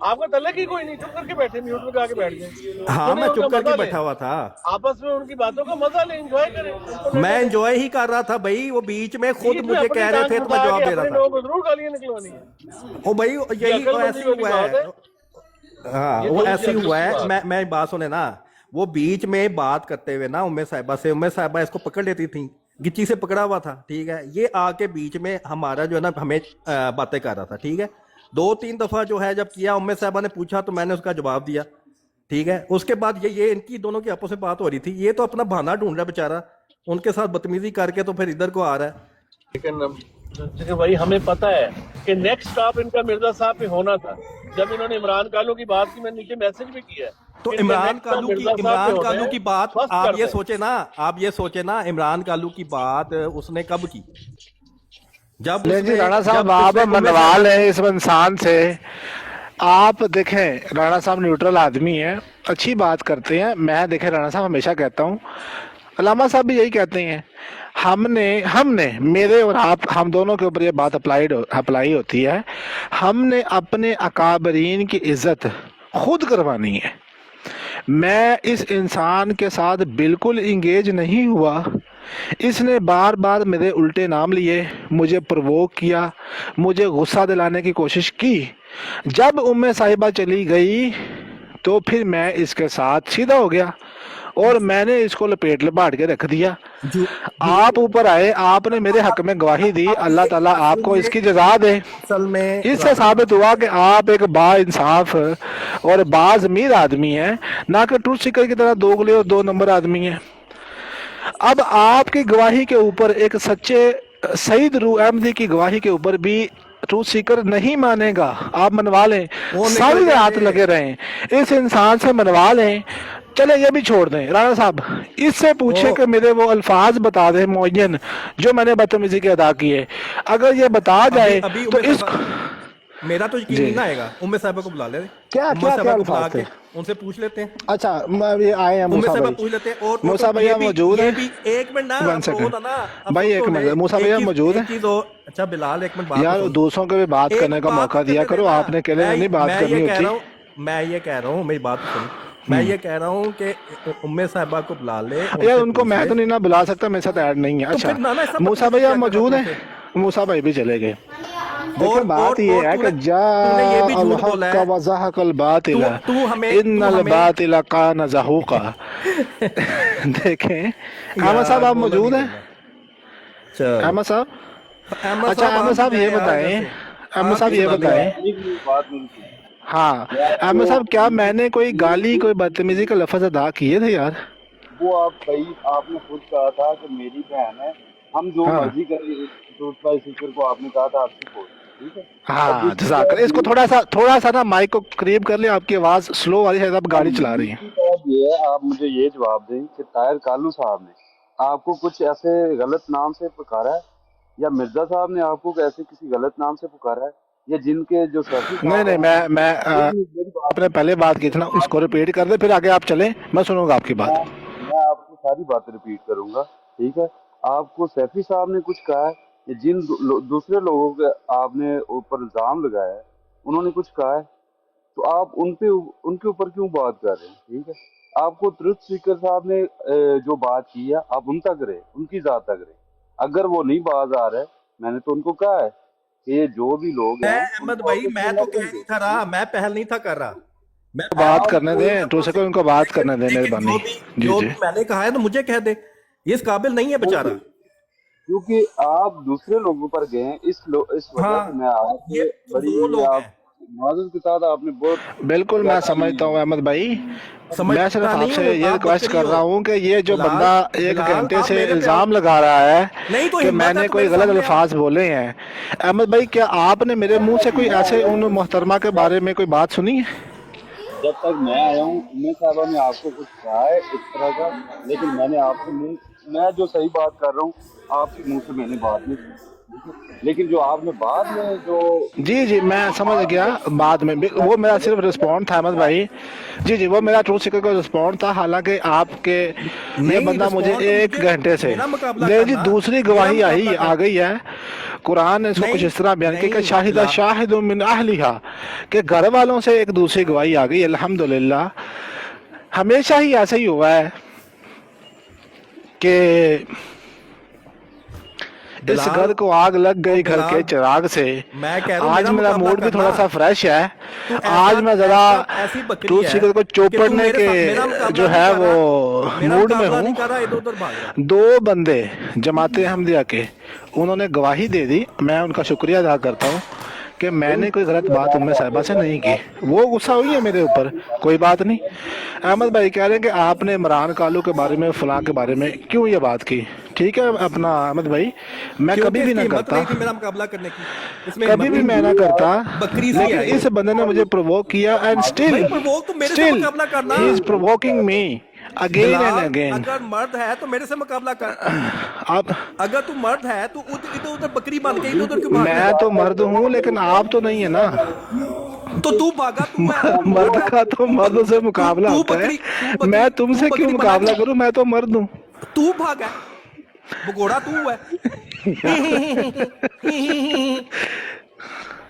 آپ کا تعلق ہی کوئی نہیں، چپ کر کے بیٹھے، میوٹ میں جا کے بیٹھ گئے. ہاں میں چپ کر کے بیٹھا ہوا تھا. آپس میں ان کی باتوں کا مزہ لیں، انجوائے کریں. میں انجوائے ہی کر رہا تھا بھائی. وہ بیچ میں خود مجھے کہہ رہے تھے تو میں جواب دے رہا تھا. ضرور گالیاں نکلوانی ہیں. او بھائی یہی ایسے ہی ہوا ہے. ہاں وہ ایسے ہی ہوا ہے. میں بات سنے نا، وہ بیچ میں بات کرتے ہوئے نا ام صاحبہ سے، ام صاحبہ اس کو پکڑ لیتی تھیں، گچی سے پکڑا ہوا تھا. ٹھیک ہے، یہ آ کے بیچ میں ہمارا جو ہے نا ہمیں باتیں کر رہا تھا. ٹھیک ہے، 2-3 دفعہ جو ہے جب کیا، ام صاحبہ نے پوچھا تو میں نے اس کا جواب دیا. ٹھیک ہے، اس کے بعد یہ ان کی دونوں کی آپس میں بات ہو رہی تھی. یہ تو اپنا بہانا ڈھونڈ رہا ہے بیچارہ، ان کے ساتھ بدتمیزی کر کے تو پھر ادھر کو آ رہا ہے. لیکن بھائی ہمیں پتہ ہے کہ نیکسٹ اسٹاپ ان کا مرزا صاحب پہ ہونا تھا. جب انہوں نے عمران کالو کی بات کی، میں نیچے میسج بھی کیا ہے. تو عمران کالو کی بات آپ یہ سوچے نا عمران کالو کی بات اس نے کب کی؟ جب رانا صاحب آپ منوا لیں اس انسان سے. آپ دیکھیں رانا صاحب نیوٹرل آدمی ہیں، اچھی بات کرتے ہیں. میں دیکھیں رانا صاحب ہمیشہ کہتا ہوں، علامہ صاحب بھی یہی کہتے ہیں، हमने मेरे और आप हम दोनों के ऊपर ये बात अप्लाई होती है। हमने अपने अकाबरीन की इज्जत खुद करवानी है। मैं इस इंसान के साथ बिल्कुल इंगेज नहीं हुआ। इसने बार बार मेरे उल्टे नाम लिए, मुझे प्रवोक किया, मुझे गुस्सा दिलाने की कोशिश की। जब उम्मे साहिबा चली गई तो फिर मैं इसके साथ सीधा हो गया और मैंने इसको लपेट के रख दिया। आप ऊपर आए, आपने मेरे हक में गवाही दी, अल्लाह ताला आपको इसकी जज़ा दे। इससे साबित हुआ कि आप एक बा इंसाफ और बाज़मीर आदमी हैं, ना कि ट्रूथ सीकर की तरह दोगले और 2 नंबर आदमी हैं। अब आपकी गवाही के ऊपर, एक सच्चे सईद रूह अहमदी की गवाही के ऊपर भी ट्रूथ सीकर नहीं मानेगा। आप मनवा लें, सारी रात लगे रहें, इस इंसान से मनवा लें। चले ये भी छोड़ दें, राणा साहब इससे पूछे कि मेरे वो अल्फाज बता दे मुअय्यन जो मैंने बदतमीजी के अदा किए। अगर ये बता जाए तो इसको मेरा तो यकीन नहीं ना आएगा। उम्मे साहिबा को बुला ले, क्या अल्फाज थे, उनसे पूछ लेते हैं। अच्छा ये आए हैं मूसा भाई, पूछ लेते हैं। और मूसा भैया मौजूद है? एक मिनट ना भाई, एक मिनट, मूसा भैया मौजूद है? अच्छा बिलाल एक मिनट यार, दूसरों को भी बात करने का मौका दिया करो। आपने कहले नहीं बात करनी होती। मैं ये कह रहा हूँ, मेरी बात सुन, मैं ये कह रहा हूँ कि उम्मे साहिबा को बुला ले यार। उनको मैं तो नहीं ना बुला सकता, मेरे साथ ऐड नहीं है। अच्छा मूसा भैया मौजूद है? मूसा भाई भी चले गए। देखो बात ये है कि देखें अहमद साहब आप मौजूद हैं? अहमद साहब, अच्छा अहमद साहब ये बताएं, अहमद साहब ये बताएं, हाँ अहमद साहब क्या मैंने कोई गाली, कोई बदतमीजी का लफ्ज अदा किए थे यार? वो आप भाई आपने खुद कहा था कि मेरी बहन है, हम जो मर्जी करें। को आपने कहा था आपसे ठीक है। हाँ जज़ाक। इसको थोड़ा सा ना माइक को करीब कर ले, आपकी आवाज स्लो वाली है, आप गाड़ी चला रही हैं। ये आप मुझे ये जवाब दें कि ताहिर कालू साहब ने आपको कुछ ऐसे गलत नाम से पुकारा है, या मिर्जा साहब ने आपको ऐसे किसी गलत नाम से पुकारा है, या जिनके जो नहीं मैं आपने पहले बात की थी ना, उसको रिपीट कर दे, फिर आगे आप चलें, मैं सुनूंगा आपकी बात। मैं आपको सारी बातें रिपीट करूंगा, ठीक है। आपको सैफी साहब ने कुछ कहा है, जिन दूसरे लोगों के आपने ऊपर इल्जाम लगाया है, उन्होंने कुछ कहा है, तो आप उनके ऊपर क्यों बात कर रहे हैं? ठीक है, आपको ट्रुथ सीकर साहब ने जो बात की है आप उन तक रहे, उनकी जात तक रहे। अगर वो नहीं बाज आ रहा है, मैंने तो उनको कहा है कि ये जो भी लोग हैं, अहमद भाई मैं तो कह नहीं था रहा, मैं पहल नहीं था कर रहा, मैं बात करने दें, ट्रूथ सीकर उनको बात करने दें, मेहरबानी। जो मैंने कहा है तो मुझे कह दे, ये इस काबिल नहीं है बेचारा, क्योंकि आप दूसरे लोगों पर गए इस वजह से मैं आपसे बड़ी आप माजूद के साथ आपने बहुत बिल्कुल मैं समझता हूँ अहमद भाई। मैं सिर्फ आपसे ये रिक्वेस्ट कर रहा हूँ कि ये जो बंदा 1 घंटे से इल्जाम लगा रहा है कि मैंने कोई गलत अल्फाज बोले हैं, अहमद भाई क्या आपने मेरे मुंह से कोई ऐसे उन मोहतरमा के बारे में कोई बात सुनी है? जब तक मैं आया हूँ उम्मे साहबा ने आपको कुछ कहा है इस तरह का, लेकिन मैंने आपसे मैं जो सही बात कर रहा हूँ आपके मुंह से मैंने बात नहीं सुनी, लेकिन जो आपने बाद में जो जी मैं समझ गया, बाद में वो मेरा सिर्फ रिस्पॉन्ड था अहमद भाई। जी वो मेरा ट्रूथ सीकर का रिस्पॉन्ड था। हालांकि आपके ये बंदा मुझे 1 घंटे से जी दूसरी गवाही आ गई है। कुरान ने इसको कुछ इस तरह बयान किया कि शाहिदा शाहिदुम मिन अहलिहा, के घर वालों से एक दूसरी गवाही आ गई। अल्हम्दुलिल्लाह हमेशा ही ऐसा ही हुआ है कि इस घर को आग लग गई घर के चिराग से। आज मेरा मूड भी थोड़ा सा फ्रेश है, आज मैं जरा ट्रूथ सीकर को चौपड़ने के जो है वो मूड में हूँ। 2 बंदे जमाते अहमदिया के उन्होंने गवाही दे दी, मैं उनका शुक्रिया अदा करता हूँ कि मैंने कोई गलत बात उम्मे साहिबा से नहीं की। वो गुस्सा हुई है मेरे ऊपर, कोई बात नहीं। अहमद भाई कह रहे हैं कि आपने इमरान कालू के बारे में, फलां के बारे में क्यों ये बात की? ठीक है अपना अहमद भाई, मैं कभी भी ना करता, मेरा मुकाबला करने की कभी भी मैं ना करता, लेकिन इस बंदे ने मुझे प्रोवोक किया and still he is provoking me again and again. अगर मर्द है तो मेरे से मुकाबला कर। आप अगर तू मर्द है तो इधर उधर बकरी बन के इधर उधर क्यों? मैं तो मर्द हूँ लेकिन आप तो नहीं है ना, तो तू भागा। तू मर्द का तो मर्द से मुकाबला होता है, मैं तुमसे क्यों मुकाबला करूं? मैं तो मर्द हूँ। तू भागा, भगोड़ा तू है।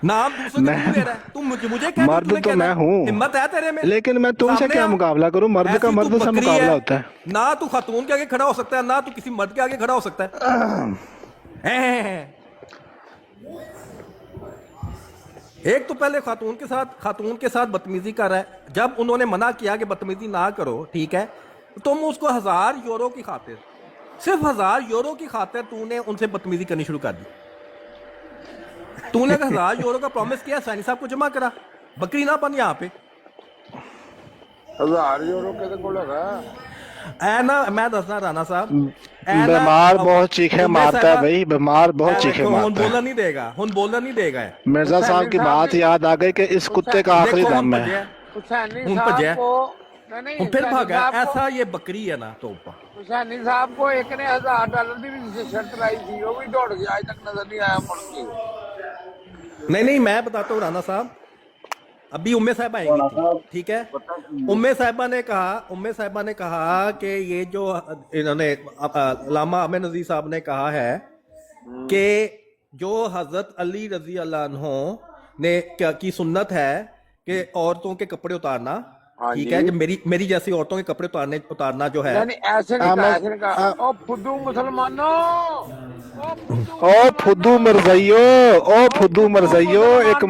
नाम दूसरों के तू ले रहा है, तू मुझे क्या मर्द तो मैं हूँ, हिम्मत है तेरे में, लेकिन मैं तुमसे क्या मुकाबला करूं? मर्द का मर्द से मुकाबला होता है। ना तू खातून के आगे खड़ा हो सकता है, ना तू किसी मर्द के आगे खड़ा हो सकता है। एक तो पहले खातून के साथ बदतमीजी कर रहा है। जब उन्होंने मना किया कि बदतमीजी ना करो, ठीक है, तुम उसको 1000 यूरो की खातिर, सिर्फ 1000 यूरो की खातिर तूने उनसे बदतमीजी करनी शुरू कर दी। तूने 1000 यूरो का प्रॉमिस किया, सैनी साहब को जमा करा, बकरी ना बन यहाँ पे। 1000 यूरो के को लगा ऐ ना, मैं दसना राणा साहब, बीमार बहुत चीखे मारता है भाई, बीमार बहुत चीखे मारता है। बोलना नहीं देगा। मिर्जा साहब की बात याद आ गई कि इस कुत्ते का आखिरी दम है। फिर भागा, ऐसा ये बकरी है ना तोपा। हुसैनी साहब को एक ने $1000 की भी शर्त लाई थी, वो भी दौड़ गया, आज तक नजर नहीं आया मुड़ के। नहीं, मैं बताता हूँ राणा साहब, अभी उम्मे साहब आएंगी, ठीक है। उम्मे साहिबा ने कहा कि ये जो इन्होंने अल्लामा अहमद नज़ीर साहब ने कहा है कि जो हजरत अली रजी अल्लाह अन्हो ने क्या की सुन्नत है कि औरतों के कपड़े उतारना, ठीक है, मेरी जैसी औरतों के कपड़े उतारना जो है, ऐसे नहीं कहा। ओ फुद्दू मुसलमानों, ओ फुद्दू मरजाइयो, एक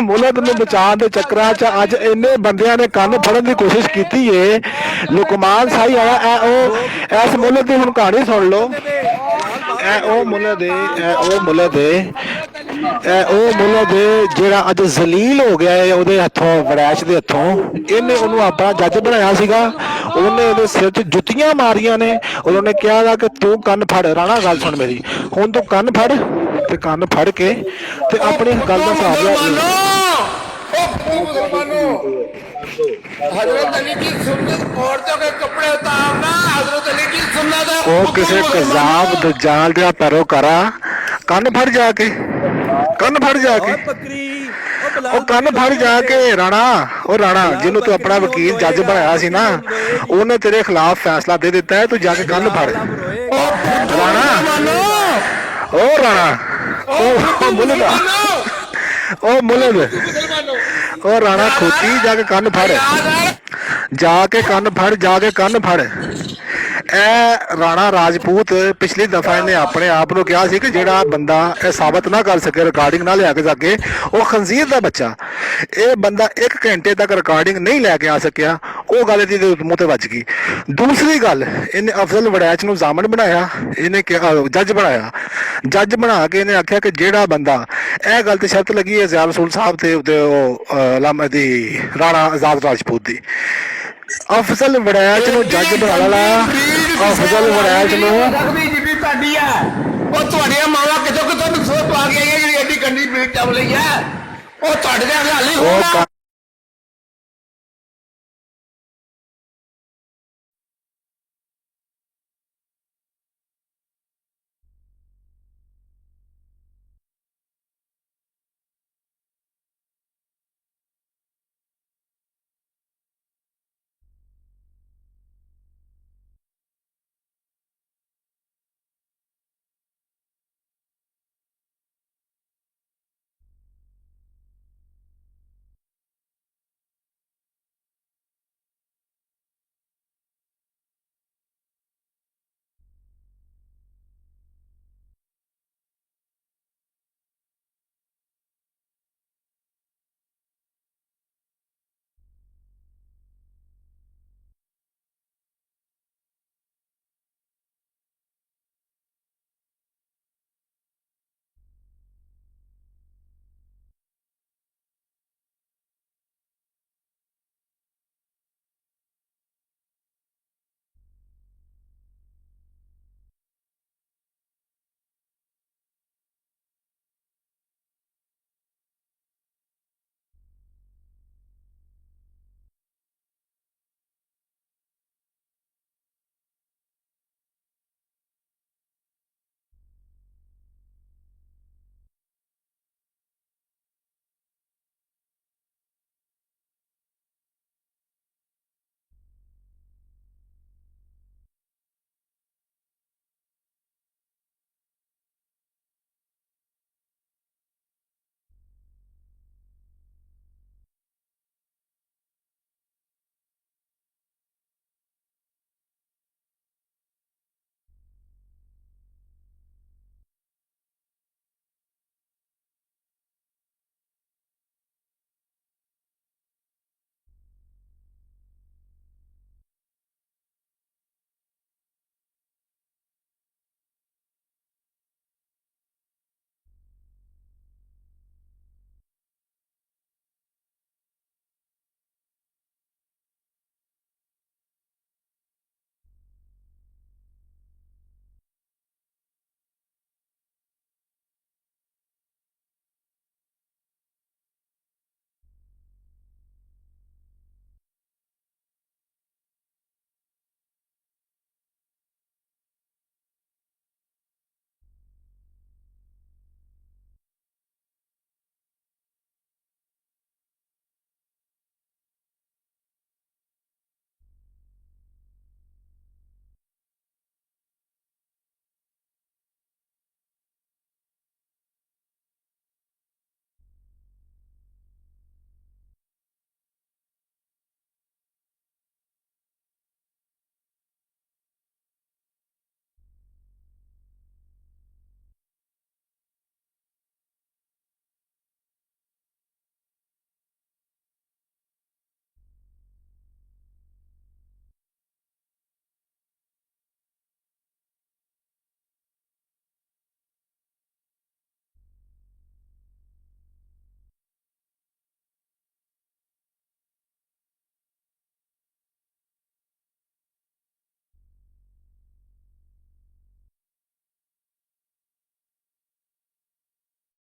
मुलद ਨੂੰ ਬਚਾਉਣ ਦੇ ਚੱਕਰਾਂ 'ਚ ਅੱਜ ਇੰਨੇ ਬੰਦਿਆਂ ਨੇ ਕੰਨ ਫੜਨ ਦੀ ਕੋਸ਼ਿਸ਼ ਕੀਤੀ ਏ। ਲੁਕਮਾਨ ਸਾਈ ਆਇਆ, ਇਸ ਮੁਲਦ ਦੀ ਹੁਣ ਕਹਾਣੀ ਸੁਣ ਲਓ। ਉਹ ਮੁਲਦ ਜਿਹੜਾ ਅੱਜ ਜ਼ਲੀਲ ਹੋ ਗਿਆ ਹੈ ਉਹਦੇ ਹੱਥੋਂ, ਵੜੈਚ ਦੇ ਹੱਥੋਂ। ਇਹਨੇ ਉਹਨੂੰ ਆਪਣਾ ਜੱਜ ਬਣਾਇਆ ਸੀਗਾ, ਉਹਨੇ ਉਹਦੇ ਸਿਰ 'ਚ ਜੁੱਤੀਆਂ ਮਾਰੀਆਂ ਨੇ। ਉਹਨੇ ਕਿਹਾ ਕਿ ਤੂੰ ਕੰਨ ਫੜ। ਰਾਣਾ ਗੱਲ ਸੁਣ ਮੇਰੀ, ਹੁਣ ਤੂੰ ਕੰਨ ਫੜ ਤੇ ਕੰਨ ਫੜ ਕੇ ਤੇ ਆਪਣੀ ਗੱਲ ਦਾ ਹਿਸਾਬ ਲਿਆ। हजरत अली की सुन्नत, औरतों के कपड़े उतारना हजरत अली की सुन्नत है। ਉਹ ਕਿਸੇ ਕਜ਼ਾਬ ਦਜਾਲ ਦਾ ਪੈਰੋਕਾਰਾ, ਕੰਨ ਫੜ ਜਾ ਕੇ, ਕੰਨ ਫੜ ਜਾ ਕੇ, ਉਹ ਕੰਨ ਫੜ ਜਾ ਕੇ। ਰਾਣਾ ਜਿਹਨੂੰ ਤੂੰ ਆਪਣਾ ਵਕੀਲ ਜੱਜ ਬਣਾਇਆ ਸੀ ਨਾ, ਉਹਨੇ ਤੇਰੇ ਖਿਲਾਫ ਫੈਸਲਾ ਦੇ ਦਿੱਤਾ ਹੈ, ਤੂੰ ਜਾ ਕੇ ਕੰਨ ਫੜ। ਰਾਣਾ ਮੁਲਦ, ਉਹ ਰਾਣਾ ਖੋਤੀ, ਜਾ ਕੇ ਕੰਨ ਫੜ, ਜਾ ਕੇ ਕੰਨ ਫੜ। ਇਹ ਰਾਣਾ ਰਾਜਪੂਤ ਪਿਛਲੀ ਦਫਾ ਇਹਨੇ ਆਪਣੇ ਆਪ ਨੂੰ ਕਿਹਾ ਸੀ ਕਿ ਜਿਹੜਾ ਬੰਦਾ ਇਹ ਸਾਬਤ ਨਾ ਕਰ ਸਕੇ, ਰਿਕਾਰਡਿੰਗ ਨਾ ਲਿਆ ਕੇ ਸਕੇ, ਉਹ ਖੰਜ਼ੀਰ ਦਾ ਬੱਚਾ। ਇਹ ਬੰਦਾ 1 ਘੰਟੇ ਤੱਕ ਰਿਕਾਰਡਿੰਗ ਨਹੀਂ ਲੈ ਕੇ ਆ ਸਕਿਆ, ਉਹ ਗੱਲ ਇਹਦੇ ਮੂੰਹ ਤੇ ਵੱਜ ਗਈ। ਦੂਸਰੀ ਗੱਲ, ਇਹਨੇ ਅਫਜ਼ਲ ਵੜੈਚ ਨੂੰ ਜ਼ਾਮਨ ਬਣਾਇਆ, ਇਹਨੇ ਕਿਹਾ ਜੱਜ ਬਣਾਇਆ। ਜੱਜ ਬਣਾ ਕੇ ਇਹਨੇ ਆਖਿਆ ਕਿ ਜਿਹੜਾ ਬੰਦਾ, ਇਹ ਗੱਲ ਤੇ ਸ਼ਰਤ ਲੱਗੀ ਹੈ ਜ਼ਾਲ ਰਸੂਲ ਸਾਹਿਬ ਤੇ ਉਹ ਲਾਮਾ ਦੀ ਰਾਣਾ ਆਜ਼ਾਦ ਰਾਜਪੂਤ ਦੀ। ਅਫਜ਼ਲ ਵੜੈਚ ਨੂੰ ਜੱਜ ਬਣਾ ਲਾ, ਅਫਜ਼ਲ ਵੜੈਚ ਨੂੰ। ਤੁਹਾਡੀ ਆ ਉਹ ਤੁਹਾਡੀਆਂ ਮਾਵਾਂ ਕਿੱਥੋਂ ਨੁਕਸੋ ਪਾ ਕੇ ਆਈਆਂ ਜਿਹੜੀ ਐਡੀ ਕੰਡੀ ਪੀੜ ਚੱਲ ਰਹੀ ਹੈ, ਉਹ ਤੁਹਾਡੇ ਦੇ ਹੱਲ ਨਹੀਂ ਹੋਣਾ।